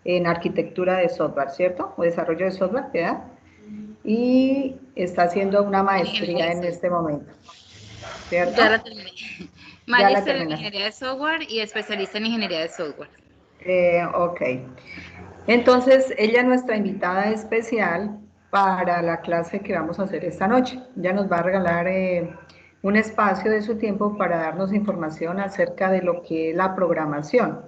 en arquitectura de software, ¿cierto? O desarrollo de software, ¿verdad? Y está haciendo una maestría en este momento, Ya la ¿cierto? terminé. Ya la Magíster en terminaste. ingeniería de software y especialista en ingeniería de software. Ok. Entonces, ella es nuestra invitada especial para la clase que vamos a hacer esta noche. Ella nos va a regalar un espacio de su tiempo para darnos información acerca de lo que es la programación.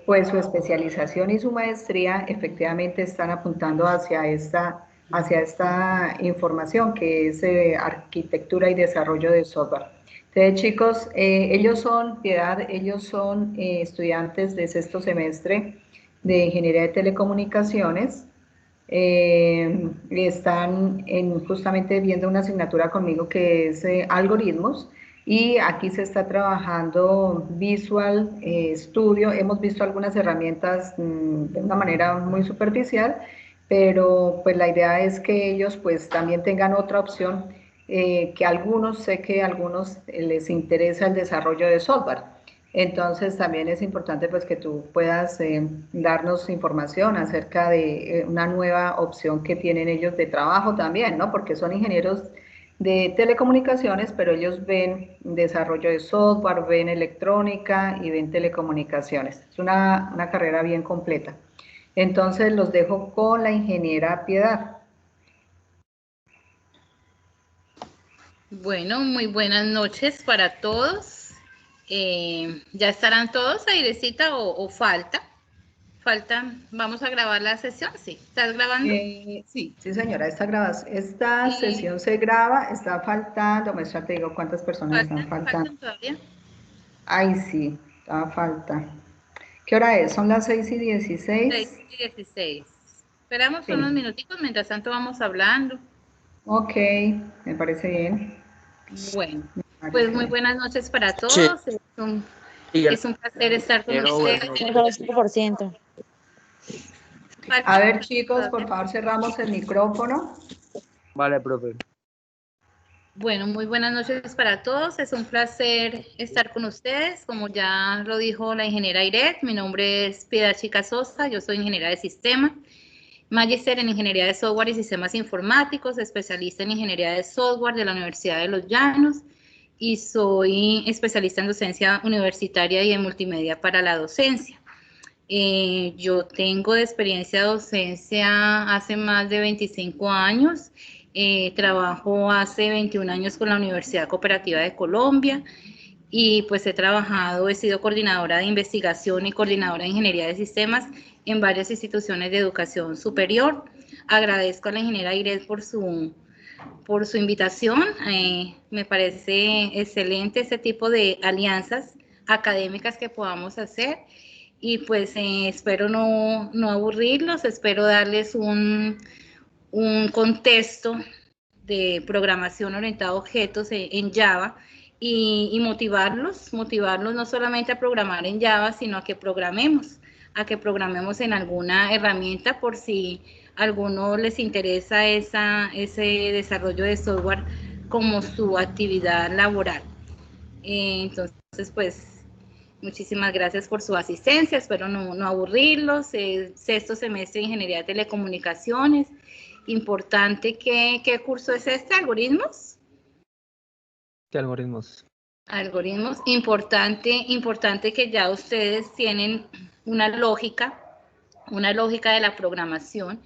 Pues su especialización y su maestría efectivamente están apuntando hacia esta información que es arquitectura y desarrollo de software. Entonces, chicos, ellos son, Piedad, ellos son estudiantes de sexto semestre de Ingeniería de Telecomunicaciones. Están justamente viendo una asignatura conmigo que es algoritmos, y aquí se está trabajando Visual Studio. Hemos visto algunas herramientas de una manera muy superficial, pero pues la idea es que ellos pues también tengan otra opción, que algunos, sé que a algunos les interesa el desarrollo de software. Entonces también es importante pues que tú puedas darnos información acerca de una nueva opción que tienen ellos de trabajo también, ¿no? Porque son ingenieros de telecomunicaciones, pero ellos ven desarrollo de software, ven electrónica y ven telecomunicaciones. Es una carrera bien completa. Entonces los dejo con la ingeniera Piedad. Bueno, muy buenas noches para todos. ¿Ya estarán todos, Airecita, o falta? Faltan, vamos a grabar la sesión, sí. ¿Estás grabando? Sí, sí señora, esta Y sesión se graba, está faltando, muestra, te digo cuántas personas están faltando. faltan todavía. Ay, sí, da falta. ¿Qué hora es? Son las 6:16. 6:16. Esperamos Sí. unos minutitos, mientras tanto vamos hablando. Ok, me parece bien. Bueno, María pues muy Isabel. buenas noches para Sí, todos. Es un placer estar con pero ustedes. bueno. Solo 5%. A Falta ver, chicos, por favor, cerramos el micrófono. Vale, profe. Bueno, muy buenas noches para todos. Es un placer estar con ustedes. Como ya lo dijo la ingeniera Iret, mi nombre es Piedad Chica Sosa, yo soy ingeniera de sistema, magíster en ingeniería de software y sistemas informáticos, especialista en ingeniería de software de la Universidad de Los Llanos, y soy especialista en docencia universitaria y en multimedia para la docencia. Yo tengo de experiencia de docencia hace más de 25 años. Trabajo hace 21 años con la Universidad Cooperativa de Colombia, y pues he sido coordinadora de investigación y coordinadora de ingeniería de sistemas en varias instituciones de educación superior. Agradezco a la ingeniera Iret por su invitación. Me parece excelente este tipo de alianzas académicas que podamos hacer, y pues espero no aburrirlos, espero darles un contexto de programación orientada a objetos en Java, y motivarlos no solamente a programar en Java, sino a que programemos en alguna herramienta, por si a alguno les interesa ese desarrollo de software como su actividad laboral. Entonces, pues, muchísimas gracias por su asistencia, espero no aburrirlos. Sexto semestre de Ingeniería de Telecomunicaciones. Importante, ¿qué curso es este? ¿Algoritmos? ¿Qué algoritmos? Algoritmos, importante que ya ustedes tienen una lógica de la programación,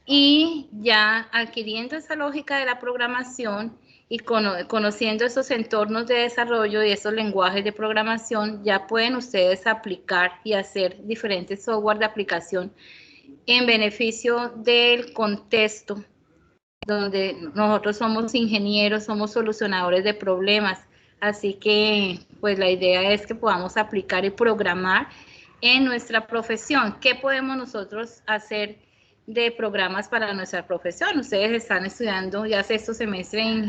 y ya adquiriendo esa lógica de la programación y conociendo esos entornos de desarrollo y esos lenguajes de programación, ya pueden ustedes aplicar y hacer diferentes software de aplicación en beneficio del contexto donde nosotros somos ingenieros, somos solucionadores de problemas. Así que pues la idea es que podamos aplicar y programar en nuestra profesión. ¿Qué podemos nosotros hacer de programas para nuestra profesión? Ustedes están estudiando ya sexto semestre,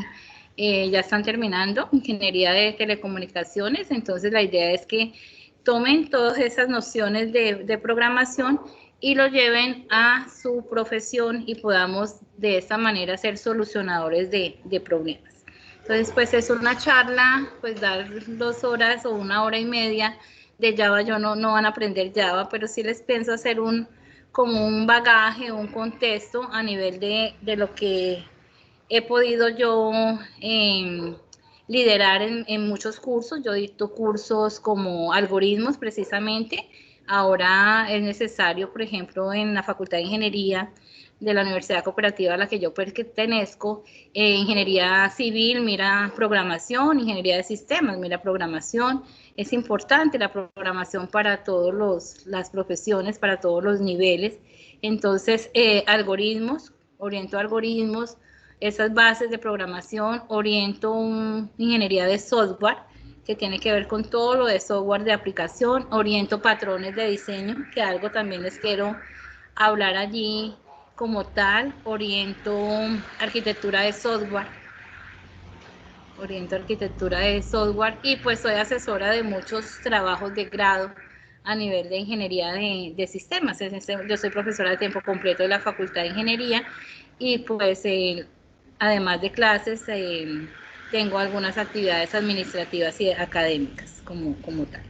ya están terminando ingeniería de telecomunicaciones, entonces la idea es que tomen todas esas nociones de programación y lo lleven a su profesión, y podamos de esta manera ser solucionadores de problemas. Entonces, pues es una charla, pues dar 2 horas o 1 hora y media de Java. Yo no van a aprender Java, pero sí les pienso hacer como un bagaje, un contexto a nivel de lo que he podido yo liderar en muchos cursos. Yo dicto cursos como algoritmos precisamente. Ahora es necesario, por ejemplo, en la Facultad de Ingeniería de la Universidad Cooperativa a la que yo pertenezco, ingeniería civil, mira programación, ingeniería de sistemas, mira programación. Es importante la programación para todas las profesiones, para todos los niveles. Entonces, algoritmos, oriento algoritmos, esas bases de programación, oriento ingeniería de software, que tiene que ver con todo lo de software de aplicación, oriento patrones de diseño, que algo también les quiero hablar allí como tal, oriento arquitectura de software, y pues soy asesora de muchos trabajos de grado a nivel de ingeniería de sistemas. Yo soy profesora de tiempo completo de la Facultad de Ingeniería y pues además de clases tengo algunas actividades administrativas y académicas como tal.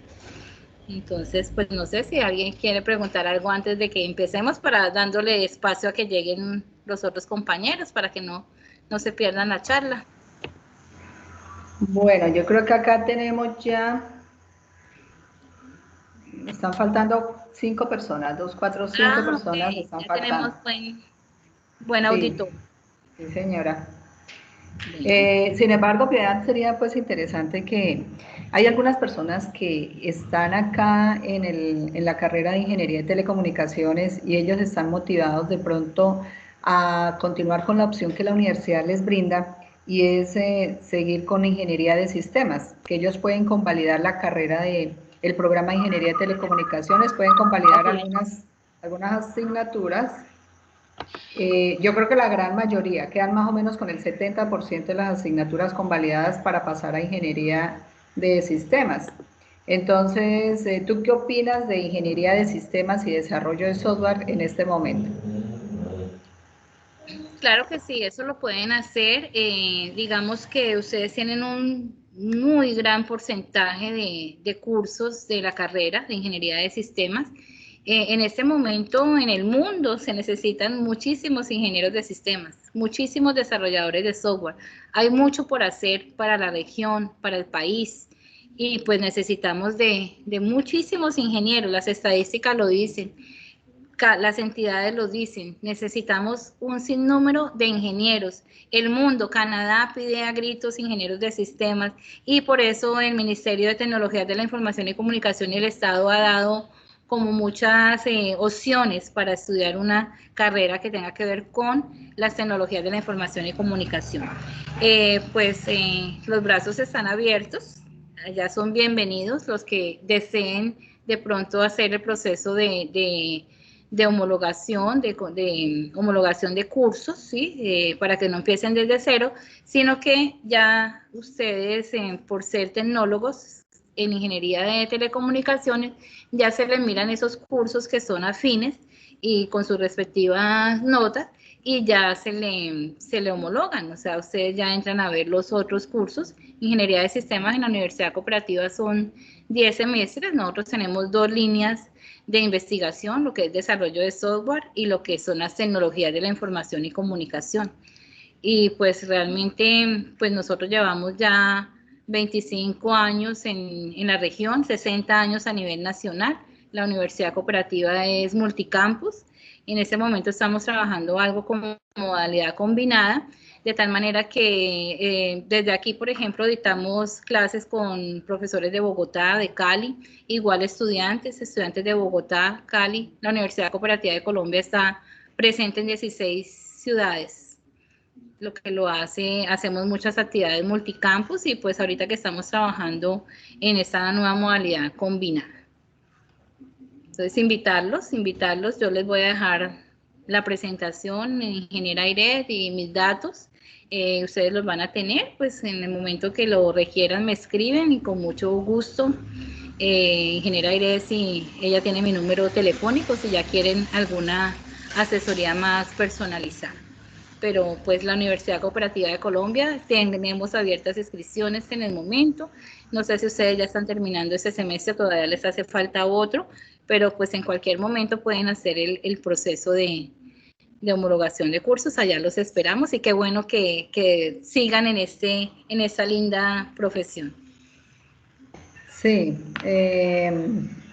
Entonces, pues no sé si alguien quiere preguntar algo antes de que empecemos, para dándole espacio a que lleguen los otros compañeros para que no se pierdan la charla. Bueno, yo creo que acá tenemos ya, están faltando 5 personas, 2, 4, 5 personas Okay. están Ya faltando. tenemos buen Sí, auditorio. sí, señora. Bien. Sin embargo, Piedad, sería pues interesante que hay algunas personas que están acá en la carrera de Ingeniería de Telecomunicaciones y ellos están motivados de pronto a continuar con la opción que la universidad les brinda, y es seguir con Ingeniería de Sistemas, que ellos pueden convalidar la carrera el programa de Ingeniería de Telecomunicaciones, pueden convalidar algunas asignaturas. Yo creo que la gran mayoría quedan más o menos con el 70% de las asignaturas convalidadas para pasar a ingeniería de sistemas. Entonces, ¿tú qué opinas de ingeniería de sistemas y desarrollo de software en este momento? Claro que sí, eso lo pueden hacer. Digamos que ustedes tienen un muy gran porcentaje de cursos de la carrera de ingeniería de sistemas. En este momento en el mundo se necesitan muchísimos ingenieros de sistemas, muchísimos desarrolladores de software. Hay mucho por hacer para la región, para el país, y pues necesitamos de muchísimos ingenieros. Las estadísticas lo dicen. Las entidades lo dicen, necesitamos un sinnúmero de ingenieros. El mundo, Canadá pide a gritos ingenieros de sistemas, y por eso el Ministerio de Tecnologías de la Información y Comunicación y el Estado ha dado como muchas opciones para estudiar una carrera que tenga que ver con las tecnologías de la información y comunicación. Los brazos están abiertos, ya son bienvenidos los que deseen de pronto hacer el proceso de homologación, homologación de cursos, ¿sí? Para que no empiecen desde cero, sino que ya ustedes, por ser tecnólogos en ingeniería de telecomunicaciones, ya se les miran esos cursos que son afines y con sus respectivas notas, y ya se le homologan. O sea, ustedes ya entran a ver los otros cursos. Ingeniería de sistemas en la Universidad Cooperativa son 10 semestres. Nosotros tenemos 2 líneas de investigación, lo que es desarrollo de software y lo que son las tecnologías de la información y comunicación. Y pues realmente, pues nosotros llevamos ya 25 años en la región, 60 años a nivel nacional. La Universidad Cooperativa es multicampus. En este momento estamos trabajando algo como modalidad combinada, de tal manera que desde aquí, por ejemplo, dictamos clases con profesores de Bogotá, de Cali, igual estudiantes de Bogotá, Cali. La Universidad Cooperativa de Colombia está presente en 16 ciudades. Lo que lo hace, hacemos muchas actividades multicampus, y pues ahorita que estamos trabajando en esta nueva modalidad combinada. Entonces, invitarlos, yo les voy a dejar la presentación, ingeniera Iret, y mis datos. Ustedes los van a tener, pues en el momento que lo requieran me escriben, y con mucho gusto. Ingeniera Iret, si ella tiene mi número telefónico, si ya quieren alguna asesoría más personalizada. pero pues la Universidad Cooperativa de Colombia tenemos abiertas inscripciones en el momento. No sé si ustedes ya están terminando ese semestre, todavía les hace falta otro, pero pues en cualquier momento pueden hacer el proceso de homologación de cursos. Allá los esperamos y qué bueno que sigan en esta linda profesión. Sí,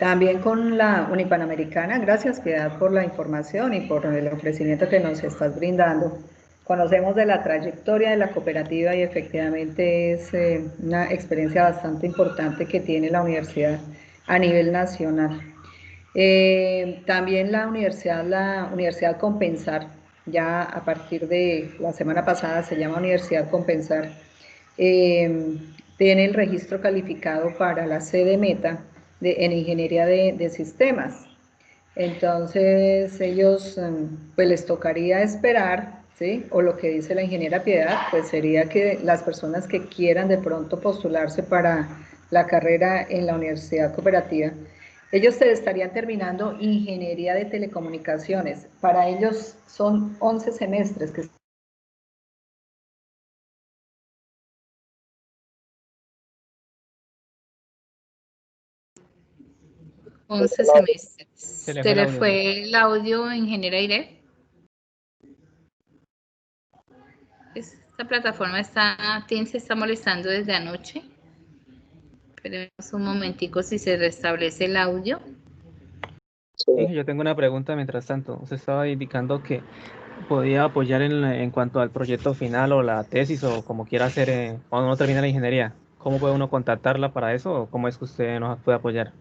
también con la Unipanamericana, gracias Piedad por la información y por el ofrecimiento que nos estás brindando. Conocemos de la trayectoria de la cooperativa y efectivamente es una experiencia bastante importante que tiene la universidad a nivel nacional. También la Universidad Compensar, ya a partir de la semana pasada se llama Universidad Compensar, tiene el registro calificado para la sede meta en ingeniería de sistemas. Entonces ellos pues les tocaría esperar, ¿sí? O lo que dice la ingeniera Piedad, pues sería que las personas que quieran de pronto postularse para la carrera en la Universidad Cooperativa, ellos estarían terminando ingeniería de telecomunicaciones. Para ellos son 11 semestres que 11 semestres. Se le fue el audio, ingeniera Irene. Esta plataforma Teams se está molestando desde anoche. Esperemos un momentico si se restablece el audio. Sí, yo tengo una pregunta mientras tanto. Usted estaba indicando que podía apoyar en cuanto al proyecto final o la tesis o como quiera hacer cuando uno termina la ingeniería. ¿Cómo puede uno contactarla para eso o cómo es que usted nos puede apoyar?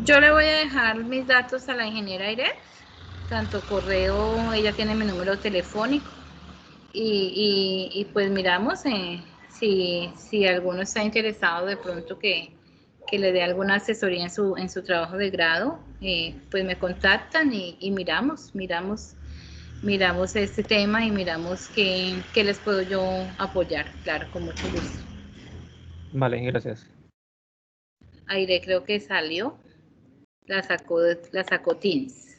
Yo le voy a dejar mis datos a la ingeniera Irene, tanto correo, ella tiene mi número telefónico y pues miramos si alguno está interesado de pronto que le dé alguna asesoría en su trabajo de grado, pues me contactan y miramos este tema y miramos qué les puedo yo apoyar, claro, con mucho gusto. Vale, gracias. Aire creo que salió, la sacó Teams.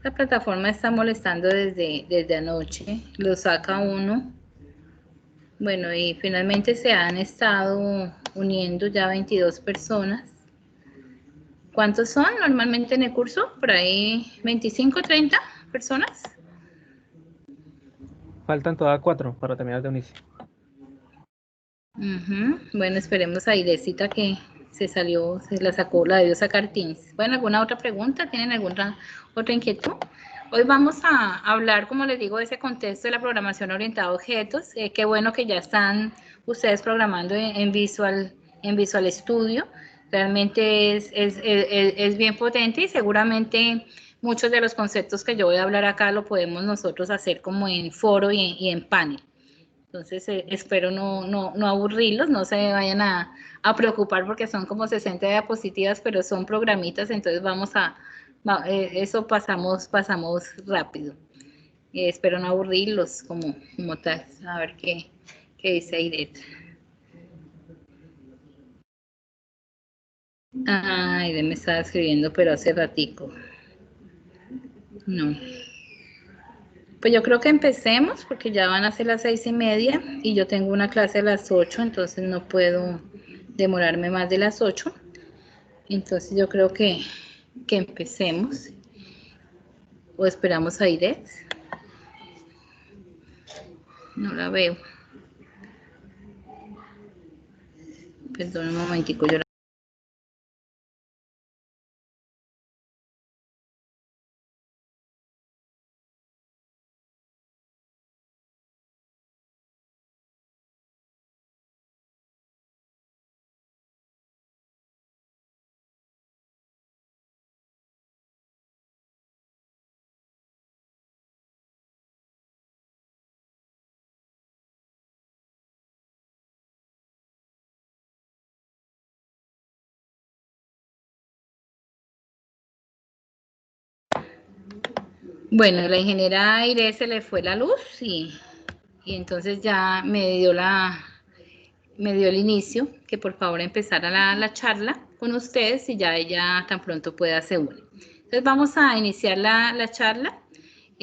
La plataforma está molestando desde anoche, lo saca uno. Bueno, y finalmente se han estado uniendo ya 22 personas. ¿Cuántos son normalmente en el curso? Por ahí 25, 30 personas. Faltan todavía 4 para terminar de unirse. Bueno, esperemos a Irecita que se la sacó, la debió sacar Teams. Bueno, ¿alguna otra pregunta? ¿Tienen alguna otra inquietud? Hoy vamos a hablar, como les digo, de ese contexto de la programación orientada a objetos. Qué bueno que ya están ustedes programando en Visual Studio. Realmente es bien potente y seguramente muchos de los conceptos que yo voy a hablar acá lo podemos nosotros hacer como en foro y en panel. Entonces, espero no aburrirlos, no se vayan a preocupar porque son como 60 diapositivas, pero son programitas, entonces eso pasamos rápido. Espero no aburrirlos como tal. A ver qué dice Aidet. Aidet me estaba escribiendo, pero hace ratico. No. Pues yo creo que empecemos porque ya van a ser las 6:30 y yo tengo una clase a las 8, entonces no puedo demorarme más de las 8. Entonces yo creo que empecemos. ¿O esperamos a Iret? No la veo. Perdón un momentico, yo Bueno, la ingeniera Aire se le fue la luz y entonces ya me dio el inicio, que por favor empezara la charla con ustedes y ya ella tan pronto pueda se une. Entonces vamos a iniciar la charla.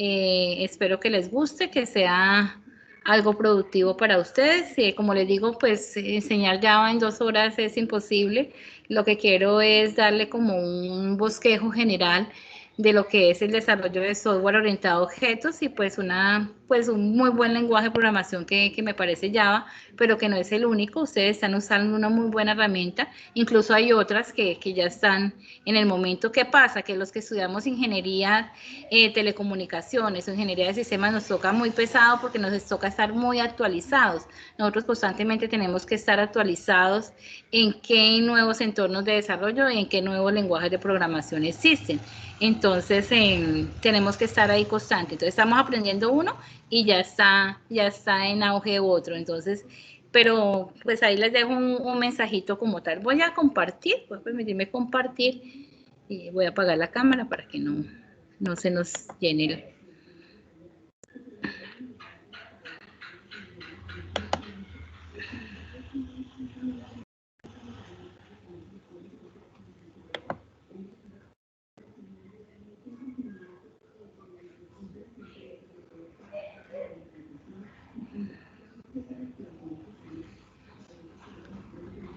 Espero que les guste, que sea algo productivo para ustedes. Como les digo, pues enseñar Java en 2 horas es imposible. Lo que quiero es darle como un bosquejo general de lo que es el desarrollo de software orientado a objetos y pues un muy buen lenguaje de programación que me parece Java, pero que no es el único. Ustedes están usando una muy buena herramienta, incluso hay otras que ya están en el momento. ¿Qué pasa? Que los que estudiamos ingeniería, telecomunicaciones o ingeniería de sistemas nos toca muy pesado porque nos toca estar muy actualizados. Nosotros constantemente tenemos que estar actualizados en qué nuevos entornos de desarrollo y en qué nuevos lenguajes de programación existen. Entonces, tenemos que estar ahí constante. Entonces, estamos aprendiendo uno y ya está en auge otro. Entonces, pero pues ahí les dejo un mensajito como tal. Voy a compartir, voy a permitirme compartir y voy a apagar la cámara para que no se nos llene el...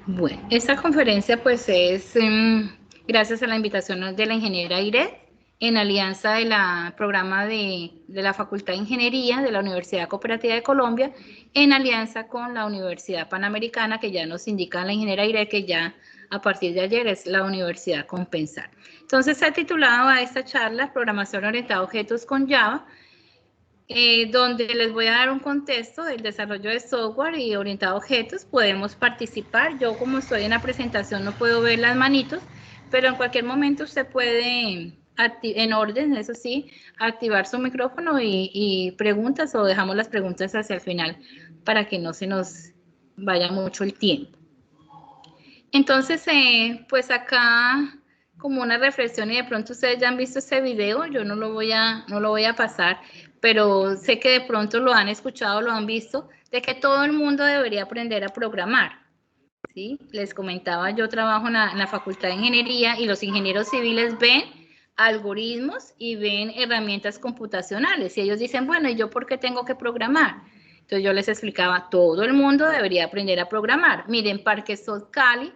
Bueno, esta conferencia pues es gracias a la invitación de la ingeniera Iret, en alianza de la programa de la Facultad de Ingeniería de la Universidad Cooperativa de Colombia, en alianza con la Universidad Panamericana, que ya nos indica la ingeniera Iret que ya a partir de ayer es la Universidad Compensar. Entonces se ha titulado a esta charla Programación orientada a objetos con Java, donde les voy a dar un contexto del desarrollo de software y orientado a objetos. Podemos participar. Yo, como estoy en la presentación, no puedo ver las manitos, pero en cualquier momento usted puede, en orden, eso sí, activar su micrófono y preguntas, o dejamos las preguntas hacia el final para que no se nos vaya mucho el tiempo. Entonces, pues acá como una reflexión, y de pronto ustedes ya han visto este video, yo no lo voy a pasar, pero sé que de pronto lo han escuchado, lo han visto, de que todo el mundo debería aprender a programar, ¿sí? Les comentaba, yo trabajo en la Facultad de Ingeniería y los ingenieros civiles ven algoritmos y ven herramientas computacionales, y ellos dicen, bueno, ¿y yo por qué tengo que programar? Entonces yo les explicaba, todo el mundo debería aprender a programar. Miren, Parque Sol Cali,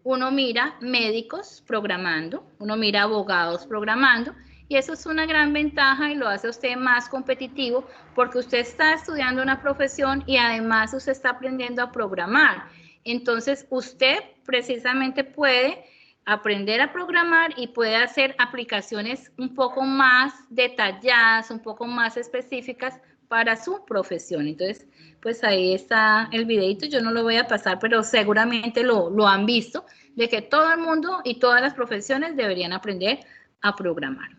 uno mira médicos programando, uno mira abogados programando, y eso es una gran ventaja y lo hace a usted más competitivo porque usted está estudiando una profesión y además usted está aprendiendo a programar. Entonces, usted precisamente puede aprender a programar y puede hacer aplicaciones un poco más detalladas, un poco más específicas para su profesión. Entonces, pues ahí está el videito, yo no lo voy a pasar, pero seguramente lo han visto, de que todo el mundo y todas las profesiones deberían aprender a programar.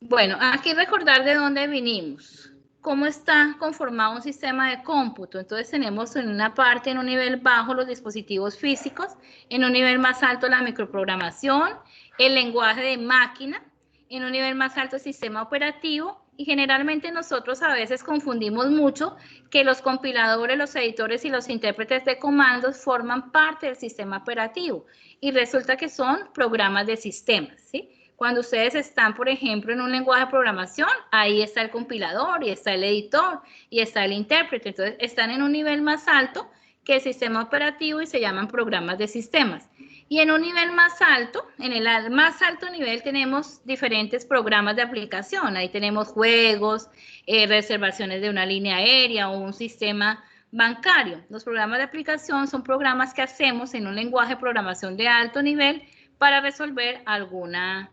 Bueno, aquí recordar de dónde vinimos, cómo está conformado un sistema de cómputo. Entonces tenemos en una parte, en un nivel bajo, los dispositivos físicos, en un nivel más alto la microprogramación, el lenguaje de máquina, en un nivel más alto el sistema operativo, y generalmente nosotros a veces confundimos mucho que los compiladores, los editores y los intérpretes de comandos forman parte del sistema operativo, y resulta que son programas de sistemas, ¿sí? Cuando ustedes están, por ejemplo, en un lenguaje de programación, ahí está el compilador, y está el editor, y está el intérprete. Entonces, están en un nivel más alto que el sistema operativo y se llaman programas de sistemas. Y en un nivel más alto, en el más alto nivel, tenemos diferentes programas de aplicación. Ahí tenemos juegos, reservaciones de una línea aérea o un sistema bancario. Los programas de aplicación son programas que hacemos en un lenguaje de programación de alto nivel para resolver alguna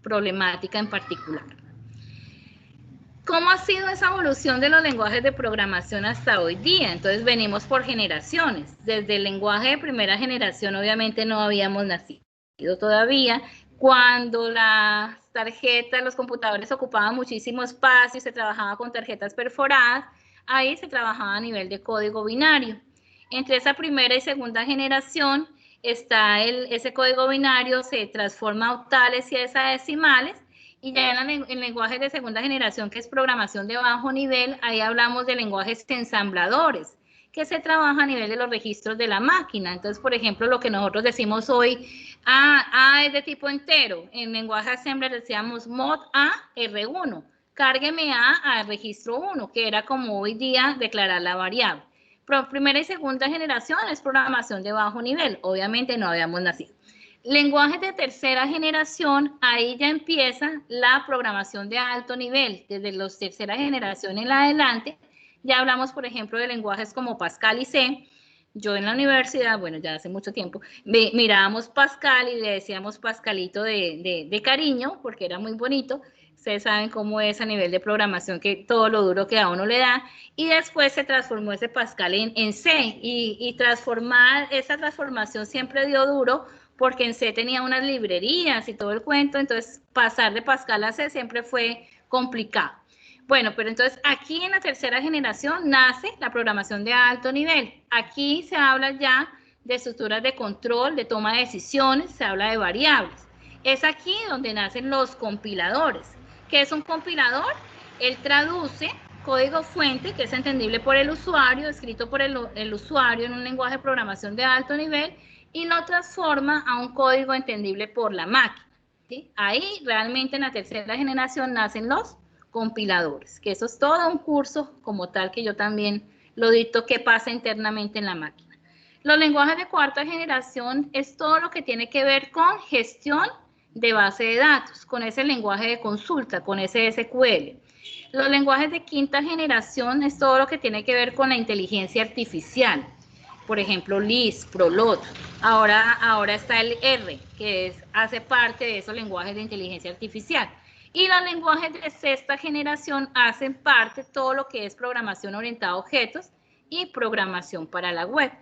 problemática en particular. ¿Cómo ha sido esa evolución de los lenguajes de programación hasta hoy día? Entonces venimos por generaciones. Desde el lenguaje de primera generación obviamente no habíamos nacido todavía. Cuando las tarjetas, los computadores ocupaban muchísimo espacio y se trabajaba con tarjetas perforadas, ahí se trabajaba a nivel de código binario. Entre esa primera y segunda generación está ese código binario, se transforma a octales y a hexadecimales, y ya en lenguajes de segunda generación, que es programación de bajo nivel, ahí hablamos de lenguajes ensambladores, que se trabaja a nivel de los registros de la máquina. Entonces, por ejemplo, lo que nosotros decimos hoy, A es de tipo entero. En lenguaje Assembler decíamos mod A R1. Cárgueme A al registro 1, que era como hoy día declarar la variable. Pero primera y segunda generación es programación de bajo nivel. Obviamente no habíamos nacido. Lenguajes de tercera generación, ahí ya empieza la programación de alto nivel. Desde los tercera generación en adelante, ya hablamos, por ejemplo, de lenguajes como Pascal y C. Yo en la universidad, bueno, ya hace mucho tiempo, mirábamos Pascal y le decíamos Pascalito de cariño, porque era muy bonito. Ustedes saben cómo es a nivel de programación, que todo lo duro que a uno le da. Y después se transformó ese Pascal en C. Y esa transformación siempre dio duro, porque en C tenía unas librerías y todo el cuento. Entonces, pasar de Pascal a C siempre fue complicado. Bueno, pero entonces aquí en la tercera generación nace la programación de alto nivel. Aquí se habla ya de estructuras de control, de toma de decisiones, se habla de variables. Es aquí donde nacen los compiladores. ¿Qué es un compilador? Él traduce código fuente, que es entendible por el usuario, escrito por el usuario en un lenguaje de programación de alto nivel, y lo transforma a un código entendible por la máquina. ¿Sí? Ahí realmente en la tercera generación nacen los compiladores, que eso es todo un curso como tal que yo también lo dicto, que pasa internamente en la máquina. Los lenguajes de cuarta generación es todo lo que tiene que ver con gestión de base de datos, con ese lenguaje de consulta, con ese SQL. Los lenguajes de quinta generación es todo lo que tiene que ver con la inteligencia artificial. Por ejemplo, Lisp, Prolot. Ahora está el R, que hace parte de esos lenguajes de inteligencia artificial. Y los lenguajes de sexta generación hacen parte de todo lo que es programación orientada a objetos y programación para la web.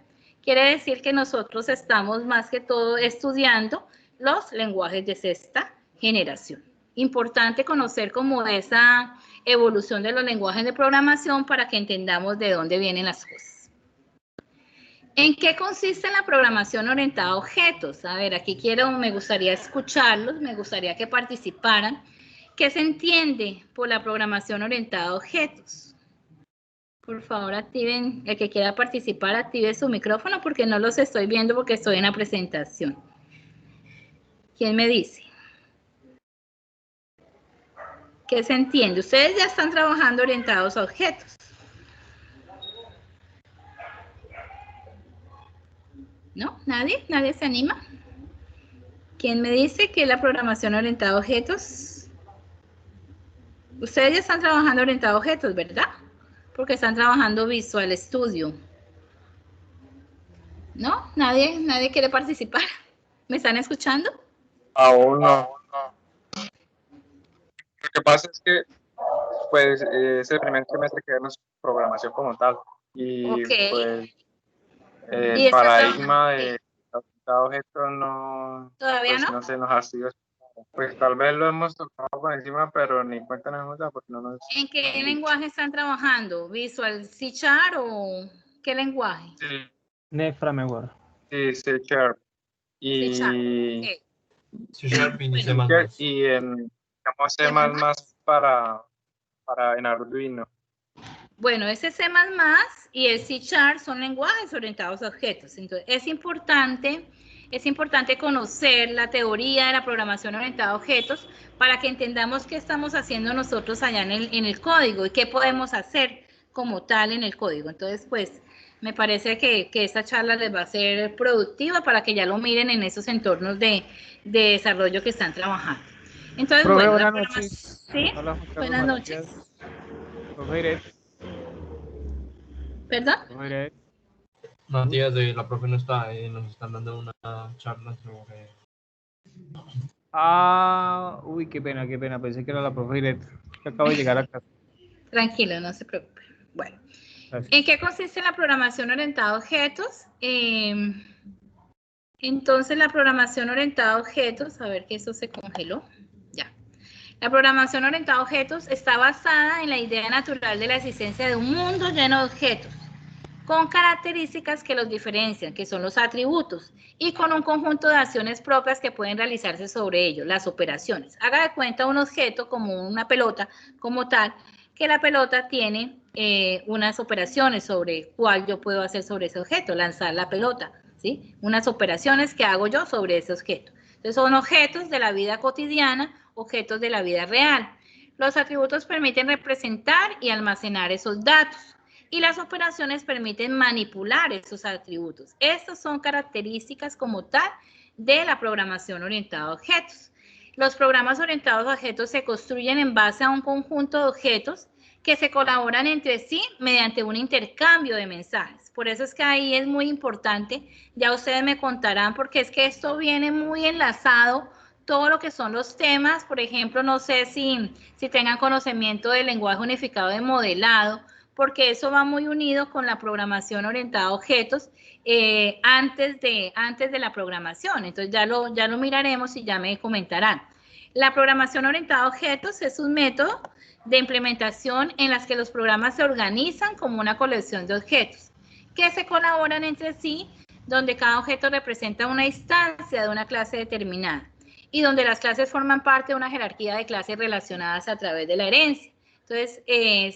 Quiere decir que nosotros estamos más que todo estudiando los lenguajes de sexta generación. Importante conocer como esa evolución de los lenguajes de programación para que entendamos de dónde vienen las cosas. ¿En qué consiste la programación orientada a objetos? A ver, aquí me gustaría escucharlos, me gustaría que participaran. ¿Qué se entiende por la programación orientada a objetos? Por favor, activen, el que quiera participar, active su micrófono porque no los estoy viendo porque estoy en la presentación. ¿Quién me dice? ¿Qué se entiende? Ustedes ya están trabajando orientados a objetos. ¿No? ¿Nadie? ¿Nadie se anima? ¿Quién me dice que la programación orientada a objetos? Ustedes ya están trabajando orientado a objetos, ¿verdad? Porque están trabajando Visual Studio. ¿No? ¿Nadie quiere participar? ¿Me están escuchando? Aún no. Lo que pasa es que pues es el primer semestre que vemos programación como tal. Y pues el paradigma de objetos no, ¿Todavía pues, no? no se nos ha sido. Pues tal vez lo hemos tocado por encima, pero ni cuenta nos hemos dado porque no nos... ¿En qué lenguaje están trabajando? ¿Visual C# o qué lenguaje? Sí. NetFramework. Sí, C#. Y C#. C# y C++. Y en C++ para en Arduino. Bueno, ese C++ y el C# son lenguajes orientados a objetos. Entonces, es importante conocer la teoría de la programación orientada a objetos para que entendamos qué estamos haciendo nosotros allá en el código y qué podemos hacer como tal en el código. Entonces, pues, me parece que esta charla les va a ser productiva para que ya lo miren en esos entornos de desarrollo que están trabajando. Entonces, Profe, bueno, buenas noches. ¿sí? Hola, Buenas noches. Profe Iret. ¿Perdón? Profe Iret. Matías, la profe no está, nos están dando una charla sobre... Uy, qué pena, pensé que era la profe Iret. Acabo de llegar a casa. Tranquilo, no se preocupe. Bueno, Gracias. ¿en qué consiste la programación orientada a objetos? Entonces, la programación orientada a objetos, a ver que eso se congeló. Ya. La programación orientada a objetos está basada en la idea natural de la existencia de un mundo lleno de objetos, con características que los diferencian, que son los atributos, y con un conjunto de acciones propias que pueden realizarse sobre ellos, las operaciones. Haga de cuenta un objeto como una pelota, como tal, que la pelota tiene unas operaciones sobre cuál yo puedo hacer sobre ese objeto, lanzar la pelota, ¿sí? Unas operaciones que hago yo sobre ese objeto. Entonces son objetos de la vida cotidiana, objetos de la vida real. Los atributos permiten representar y almacenar esos datos y las operaciones permiten manipular esos atributos. Estas son características como tal de la programación orientada a objetos. Los programas orientados a objetos se construyen en base a un conjunto de objetos que se colaboran entre sí mediante un intercambio de mensajes. Por eso es que ahí es muy importante, ya ustedes me contarán, porque es que esto viene muy enlazado, todo lo que son los temas, por ejemplo, no sé si tengan conocimiento del lenguaje unificado de modelado, porque eso va muy unido con la programación orientada a objetos antes de la programación. Entonces ya lo miraremos y ya me comentarán. La programación orientada a objetos es un método de implementación en las que los programas se organizan como una colección de objetos que se colaboran entre sí, donde cada objeto representa una instancia de una clase determinada y donde las clases forman parte de una jerarquía de clases relacionadas a través de la herencia. Entonces,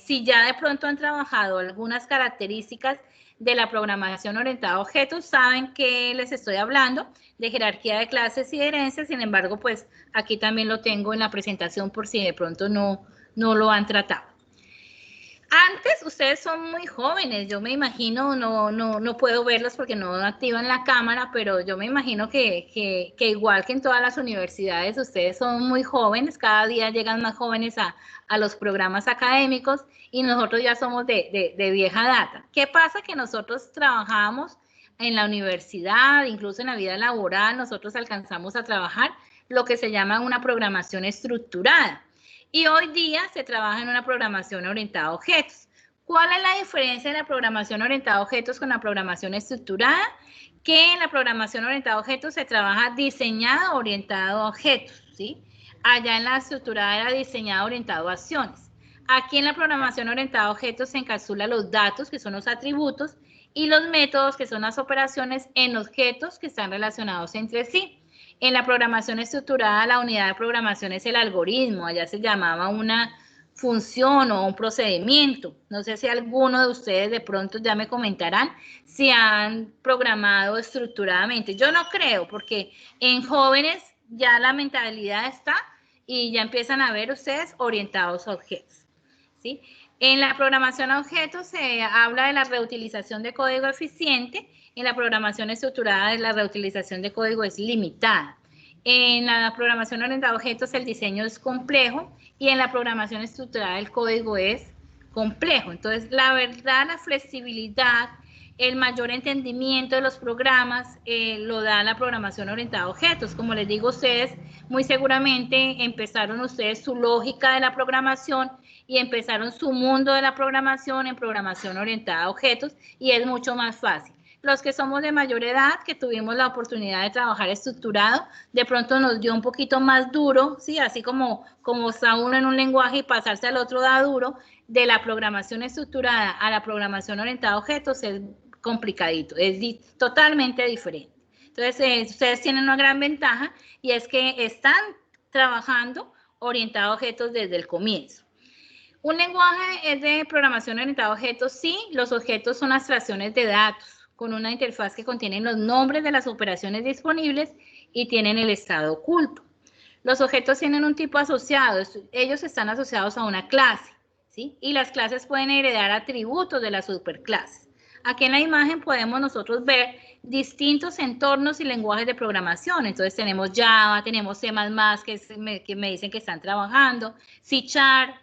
si ya de pronto han trabajado algunas características de la programación orientada a objetos, saben que les estoy hablando de jerarquía de clases y de herencia. Sin embargo, pues aquí también lo tengo en la presentación por si de pronto no lo han tratado. Antes, ustedes son muy jóvenes, yo me imagino, no puedo verlos porque no activan la cámara, pero yo me imagino que igual que en todas las universidades, ustedes son muy jóvenes, cada día llegan más jóvenes a los programas académicos y nosotros ya somos de vieja data. ¿Qué pasa? Que nosotros trabajamos en la universidad, incluso en la vida laboral, nosotros alcanzamos a trabajar lo que se llama una programación estructurada. Y hoy día se trabaja en una programación orientada a objetos. ¿Cuál es la diferencia de la programación orientada a objetos con la programación estructurada? Que en la programación orientada a objetos se trabaja diseñada orientado a objetos, ¿sí? Allá en la estructurada era diseñada orientado a acciones. Aquí en la programación orientada a objetos se encapsulan los datos, que son los atributos, y los métodos, que son las operaciones en objetos que están relacionados entre sí. En la programación estructurada, la unidad de programación es el algoritmo, allá se llamaba una función o un procedimiento. No sé si alguno de ustedes de pronto ya me comentarán si han programado estructuradamente. Yo no creo, porque en jóvenes ya la mentalidad está y ya empiezan a ver ustedes orientados a objetos, ¿sí? En la programación a objetos se habla de la reutilización de código eficiente. En la programación estructurada, la reutilización de código es limitada. En la programación orientada a objetos, el diseño es complejo y en la programación estructurada, el código es complejo. Entonces, la verdad, la flexibilidad, el mayor entendimiento de los programas lo da la programación orientada a objetos. Como les digo a ustedes, muy seguramente empezaron ustedes su lógica de la programación y empezaron su mundo de la programación en programación orientada a objetos y es mucho más fácil. Los que somos de mayor edad, que tuvimos la oportunidad de trabajar estructurado, de pronto nos dio un poquito más duro, ¿sí? Así como está uno en un lenguaje y pasarse al otro da duro, de la programación estructurada a la programación orientada a objetos es complicadito, es totalmente diferente. Entonces, ustedes tienen una gran ventaja y es que están trabajando orientado a objetos desde el comienzo. Un lenguaje es de programación orientada a objetos, sí, los objetos son abstracciones de datos, con una interfaz que contiene los nombres de las operaciones disponibles y tienen el estado oculto. Los objetos tienen un tipo asociado, ellos están asociados a una clase, ¿sí? Y las clases pueden heredar atributos de las superclases. Aquí en la imagen podemos nosotros ver distintos entornos y lenguajes de programación. Entonces tenemos Java, tenemos C++, que me dicen que están trabajando, C#,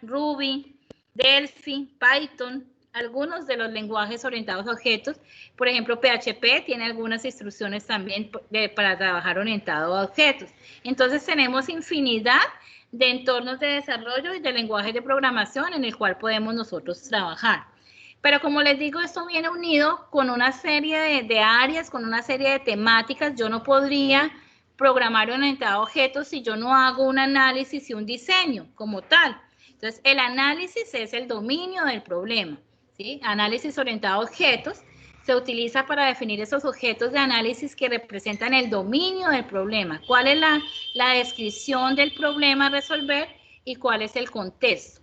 Ruby, Delphi, Python, algunos de los lenguajes orientados a objetos. Por ejemplo, PHP tiene algunas instrucciones también para trabajar orientado a objetos. Entonces tenemos infinidad de entornos de desarrollo y de lenguajes de programación en el cual podemos nosotros trabajar. Pero como les digo, esto viene unido con una serie de áreas, con una serie de temáticas. Yo no podría programar orientado a objetos si yo no hago un análisis y un diseño como tal. Entonces, el análisis es el dominio del problema, ¿sí? Análisis orientado a objetos se utiliza para definir esos objetos de análisis que representan el dominio del problema. ¿Cuál es la descripción del problema a resolver y cuál es el contexto?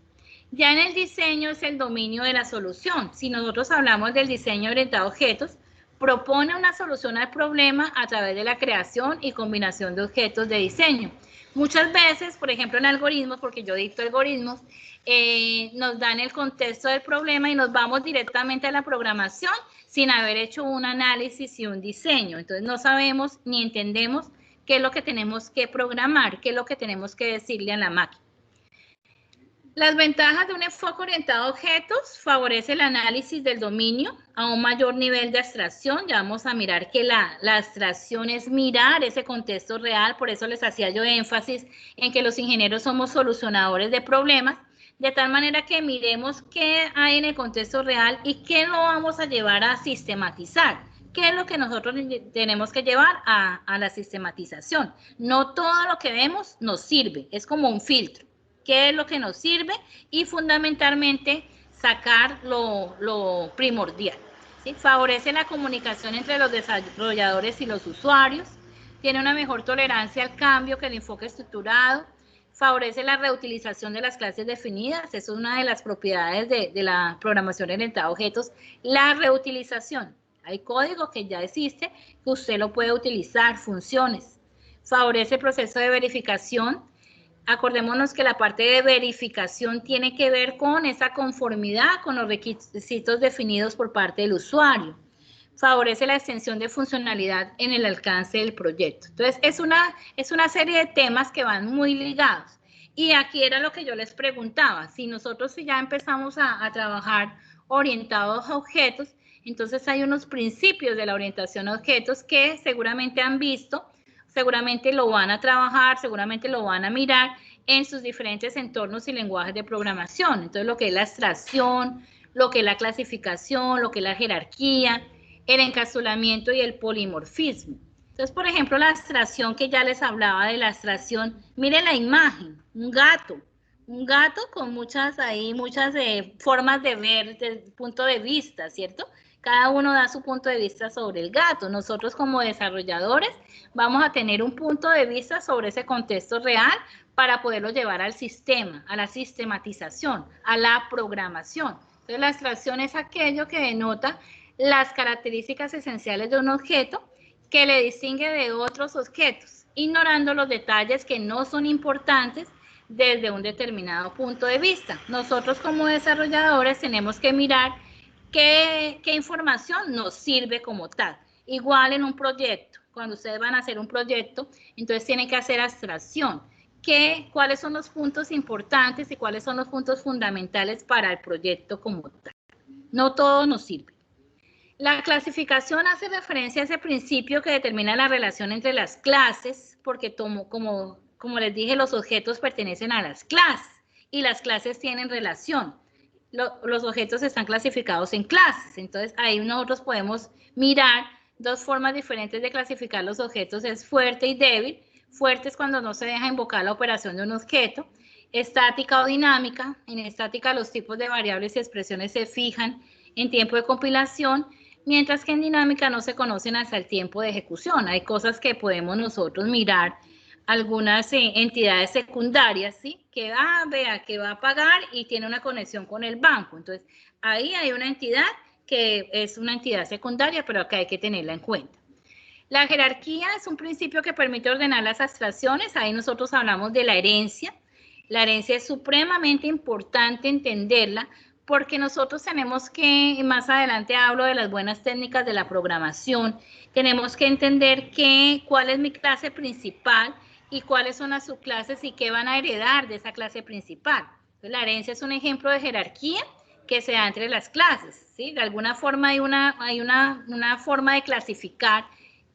Ya en el diseño es el dominio de la solución. Si nosotros hablamos del diseño orientado a objetos, propone una solución al problema a través de la creación y combinación de objetos de diseño. Muchas veces, por ejemplo, en algoritmos, porque yo dicto algoritmos, nos dan el contexto del problema y nos vamos directamente a la programación sin haber hecho un análisis y un diseño. Entonces no sabemos ni entendemos qué es lo que tenemos que programar, qué es lo que tenemos que decirle a la máquina. Las ventajas de un enfoque orientado a objetos favorece el análisis del dominio a un mayor nivel de abstracción. Ya vamos a mirar que la abstracción es mirar ese contexto real, por eso les hacía yo énfasis en que los ingenieros somos solucionadores de problemas, de tal manera que miremos qué hay en el contexto real y qué lo vamos a llevar a sistematizar. ¿Qué es lo que nosotros tenemos que llevar a la sistematización? No todo lo que vemos nos sirve, es como un filtro. ¿Qué es lo que nos sirve? Y fundamentalmente sacar lo primordial, ¿sí? Favorece la comunicación entre los desarrolladores y los usuarios, tiene una mejor tolerancia al cambio que el enfoque estructurado, favorece la reutilización de las clases definidas, eso es una de las propiedades de la programación orientada a objetos, la reutilización. Hay código que ya existe, que usted lo puede utilizar, funciones. Favorece el proceso de verificación. Acordémonos que la parte de verificación tiene que ver con esa conformidad con los requisitos definidos por parte del usuario. Favorece la extensión de funcionalidad en el alcance del proyecto. Entonces, es una serie de temas que van muy ligados. Y aquí era lo que yo les preguntaba. Si nosotros ya empezamos a trabajar orientados a objetos, entonces hay unos principios de la orientación a objetos que seguramente han visto, seguramente lo van a trabajar, seguramente lo van a mirar en sus diferentes entornos y lenguajes de programación. Entonces, lo que es la abstracción, lo que es la clasificación, lo que es la jerarquía, el encapsulamiento y el polimorfismo. Entonces, por ejemplo, la abstracción que ya les hablaba de la abstracción, miren la imagen, un gato con muchas formas de ver desde el punto de vista, ¿cierto? Cada uno da su punto de vista sobre el gato. Nosotros como desarrolladores vamos a tener un punto de vista sobre ese contexto real para poderlo llevar al sistema, a la sistematización, a la programación. Entonces, la abstracción es aquello que denota las características esenciales de un objeto que le distingue de otros objetos, ignorando los detalles que no son importantes desde un determinado punto de vista. Nosotros como desarrolladores tenemos que mirar qué información nos sirve como tal. Igual en un proyecto, cuando ustedes van a hacer un proyecto, entonces tienen que hacer abstracción. ¿Cuáles son los puntos importantes y cuáles son los puntos fundamentales para el proyecto como tal? No todo nos sirve. La clasificación hace referencia a ese principio que determina la relación entre las clases, porque como les dije, los objetos pertenecen a las clases y las clases tienen relación. Los objetos están clasificados en clases, entonces ahí nosotros podemos mirar dos formas diferentes de clasificar los objetos, es fuerte y débil. Fuerte es cuando no se deja invocar la operación de un objeto. Estática o dinámica, en estática los tipos de variables y expresiones se fijan en tiempo de compilación, mientras que en dinámica no se conocen hasta el tiempo de ejecución. Hay cosas que podemos nosotros mirar, algunas entidades secundarias, ¿sí? Que vea que va a pagar y tiene una conexión con el banco. Entonces, ahí hay una entidad que es una entidad secundaria, pero que hay que tenerla en cuenta. La jerarquía es un principio que permite ordenar las abstracciones. Ahí nosotros hablamos de la herencia. La herencia es supremamente importante entenderla porque nosotros tenemos que, más adelante hablo de las buenas técnicas de la programación, tenemos que entender cuál es mi clase principal y cuáles son las subclases y qué van a heredar de esa clase principal. Entonces, la herencia es un ejemplo de jerarquía que se da entre las clases, ¿sí? De alguna forma hay una forma de clasificar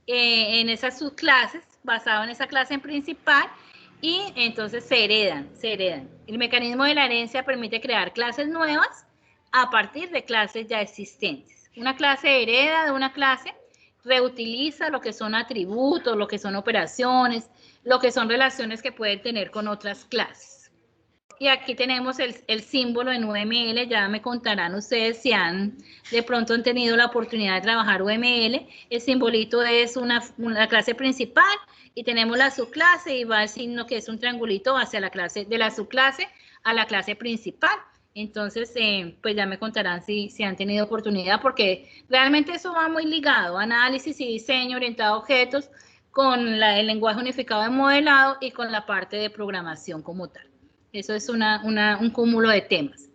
en esas subclases basado en esa clase principal y entonces se heredan. El mecanismo de la herencia permite crear clases nuevas a partir de clases ya existentes. Una clase hereda de una clase, reutiliza lo que son atributos, lo que son operaciones, lo que son relaciones que pueden tener con otras clases. Y aquí tenemos el símbolo en UML, ya me contarán ustedes si de pronto han tenido la oportunidad de trabajar UML. El simbolito es una clase principal y tenemos la subclase y va el signo que es un triangulito hacia la clase, de la subclase a la clase principal. Entonces, pues ya me contarán si han tenido oportunidad, porque realmente eso va muy ligado, análisis y diseño orientado a objetos, con el lenguaje unificado de modelado y con la parte de programación como tal. Eso es un cúmulo de temas.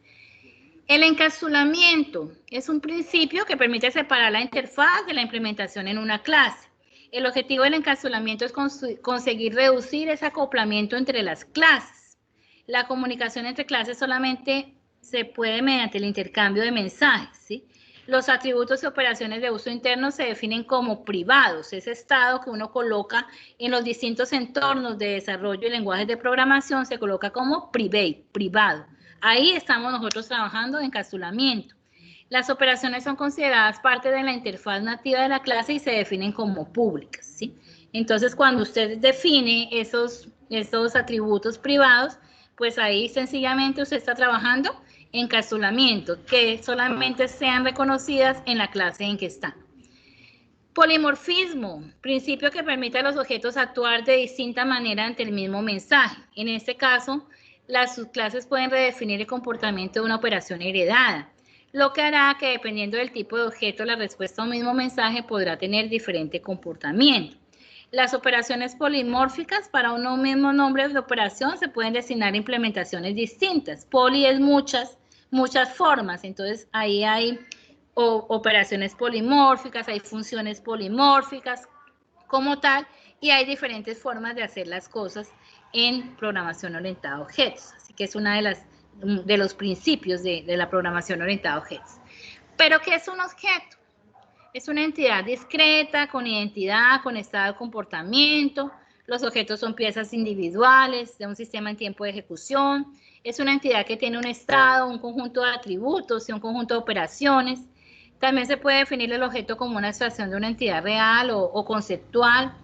El encapsulamiento es un principio que permite separar la interfaz de la implementación en una clase. El objetivo del encapsulamiento es conseguir reducir ese acoplamiento entre las clases. La comunicación entre clases solamente se puede mediante el intercambio de mensajes, ¿sí? Los atributos y operaciones de uso interno se definen como privados, ese estado que uno coloca en los distintos entornos de desarrollo y lenguajes de programación se coloca como privado. Ahí estamos nosotros trabajando en encapsulamiento. Las operaciones son consideradas parte de la interfaz nativa de la clase y se definen como públicas, ¿sí? Entonces, cuando usted define esos atributos privados, pues ahí sencillamente usted está trabajando en encapsulamiento, que solamente sean reconocidas en la clase en que están. Polimorfismo, principio que permite a los objetos actuar de distinta manera ante el mismo mensaje. En este caso, las subclases pueden redefinir el comportamiento de una operación heredada, lo que hará que dependiendo del tipo de objeto, la respuesta a un mismo mensaje podrá tener diferente comportamiento. Las operaciones polimórficas para un mismo nombre de operación se pueden designar implementaciones distintas. Poli es muchas formas, entonces ahí hay operaciones polimórficas, hay funciones polimórficas como tal, y hay diferentes formas de hacer las cosas en programación orientada a objetos. Así que es una de los principios de la programación orientada a objetos. ¿Pero qué es un objeto? Es una entidad discreta, con identidad, con estado de comportamiento. Los objetos son piezas individuales de un sistema en tiempo de ejecución. Es una entidad que tiene un estado, un conjunto de atributos y un conjunto de operaciones. También se puede definir el objeto como una abstracción de una entidad real o conceptual.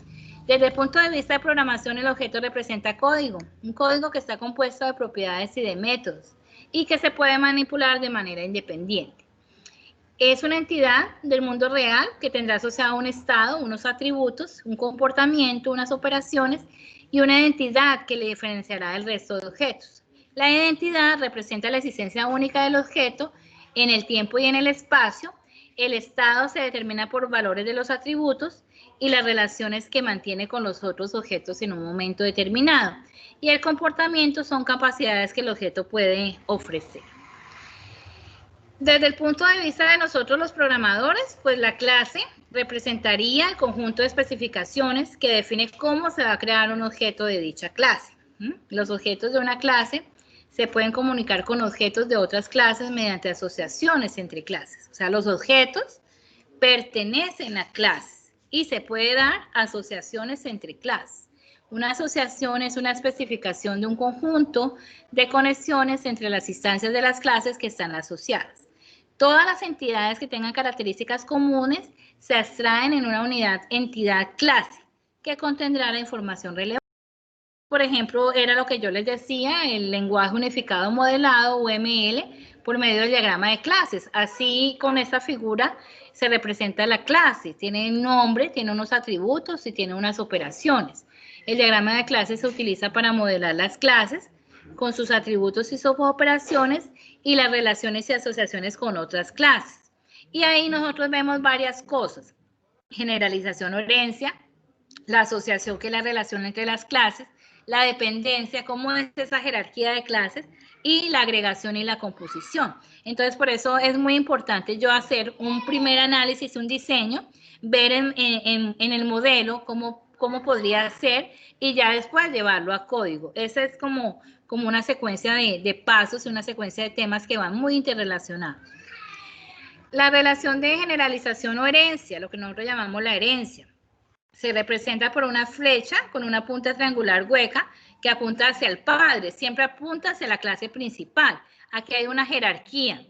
Desde el punto de vista de programación, el objeto representa código, un código que está compuesto de propiedades y de métodos y que se puede manipular de manera independiente. Es una entidad del mundo real que tendrá asociado un estado, unos atributos, un comportamiento, unas operaciones y una identidad que le diferenciará del resto de objetos. La identidad representa la existencia única del objeto en el tiempo y en el espacio. El estado se determina por valores de los atributos y las relaciones que mantiene con los otros objetos en un momento determinado. Y el comportamiento son capacidades que el objeto puede ofrecer. Desde el punto de vista de nosotros los programadores, pues la clase representaría el conjunto de especificaciones que define cómo se va a crear un objeto de dicha clase. Los objetos de una clase se pueden comunicar con objetos de otras clases mediante asociaciones entre clases. O sea, los objetos pertenecen a clases y se puede dar asociaciones entre clases. Una asociación es una especificación de un conjunto de conexiones entre las instancias de las clases que están asociadas. Todas las entidades que tengan características comunes se abstraen en una entidad clase que contendrá la información relevante. Por ejemplo, era lo que yo les decía, el lenguaje unificado modelado, UML, por medio del diagrama de clases. Así, con esta figura se representa la clase. Tiene un nombre, tiene unos atributos y tiene unas operaciones. El diagrama de clases se utiliza para modelar las clases con sus atributos y sus operaciones y las relaciones y asociaciones con otras clases. Y ahí nosotros vemos varias cosas. Generalización o herencia, la asociación que es la relación entre las clases, la dependencia, cómo es esa jerarquía de clases, y la agregación y la composición. Entonces, por eso es muy importante yo hacer un primer análisis, un diseño, ver en el modelo cómo podría ser y ya después llevarlo a código. Esa es como una secuencia de pasos y una secuencia de temas que van muy interrelacionados. La relación de generalización o herencia, lo que nosotros llamamos la herencia, se representa por una flecha con una punta triangular hueca que apunta hacia el padre, siempre apunta hacia la clase principal. Aquí hay una jerarquía.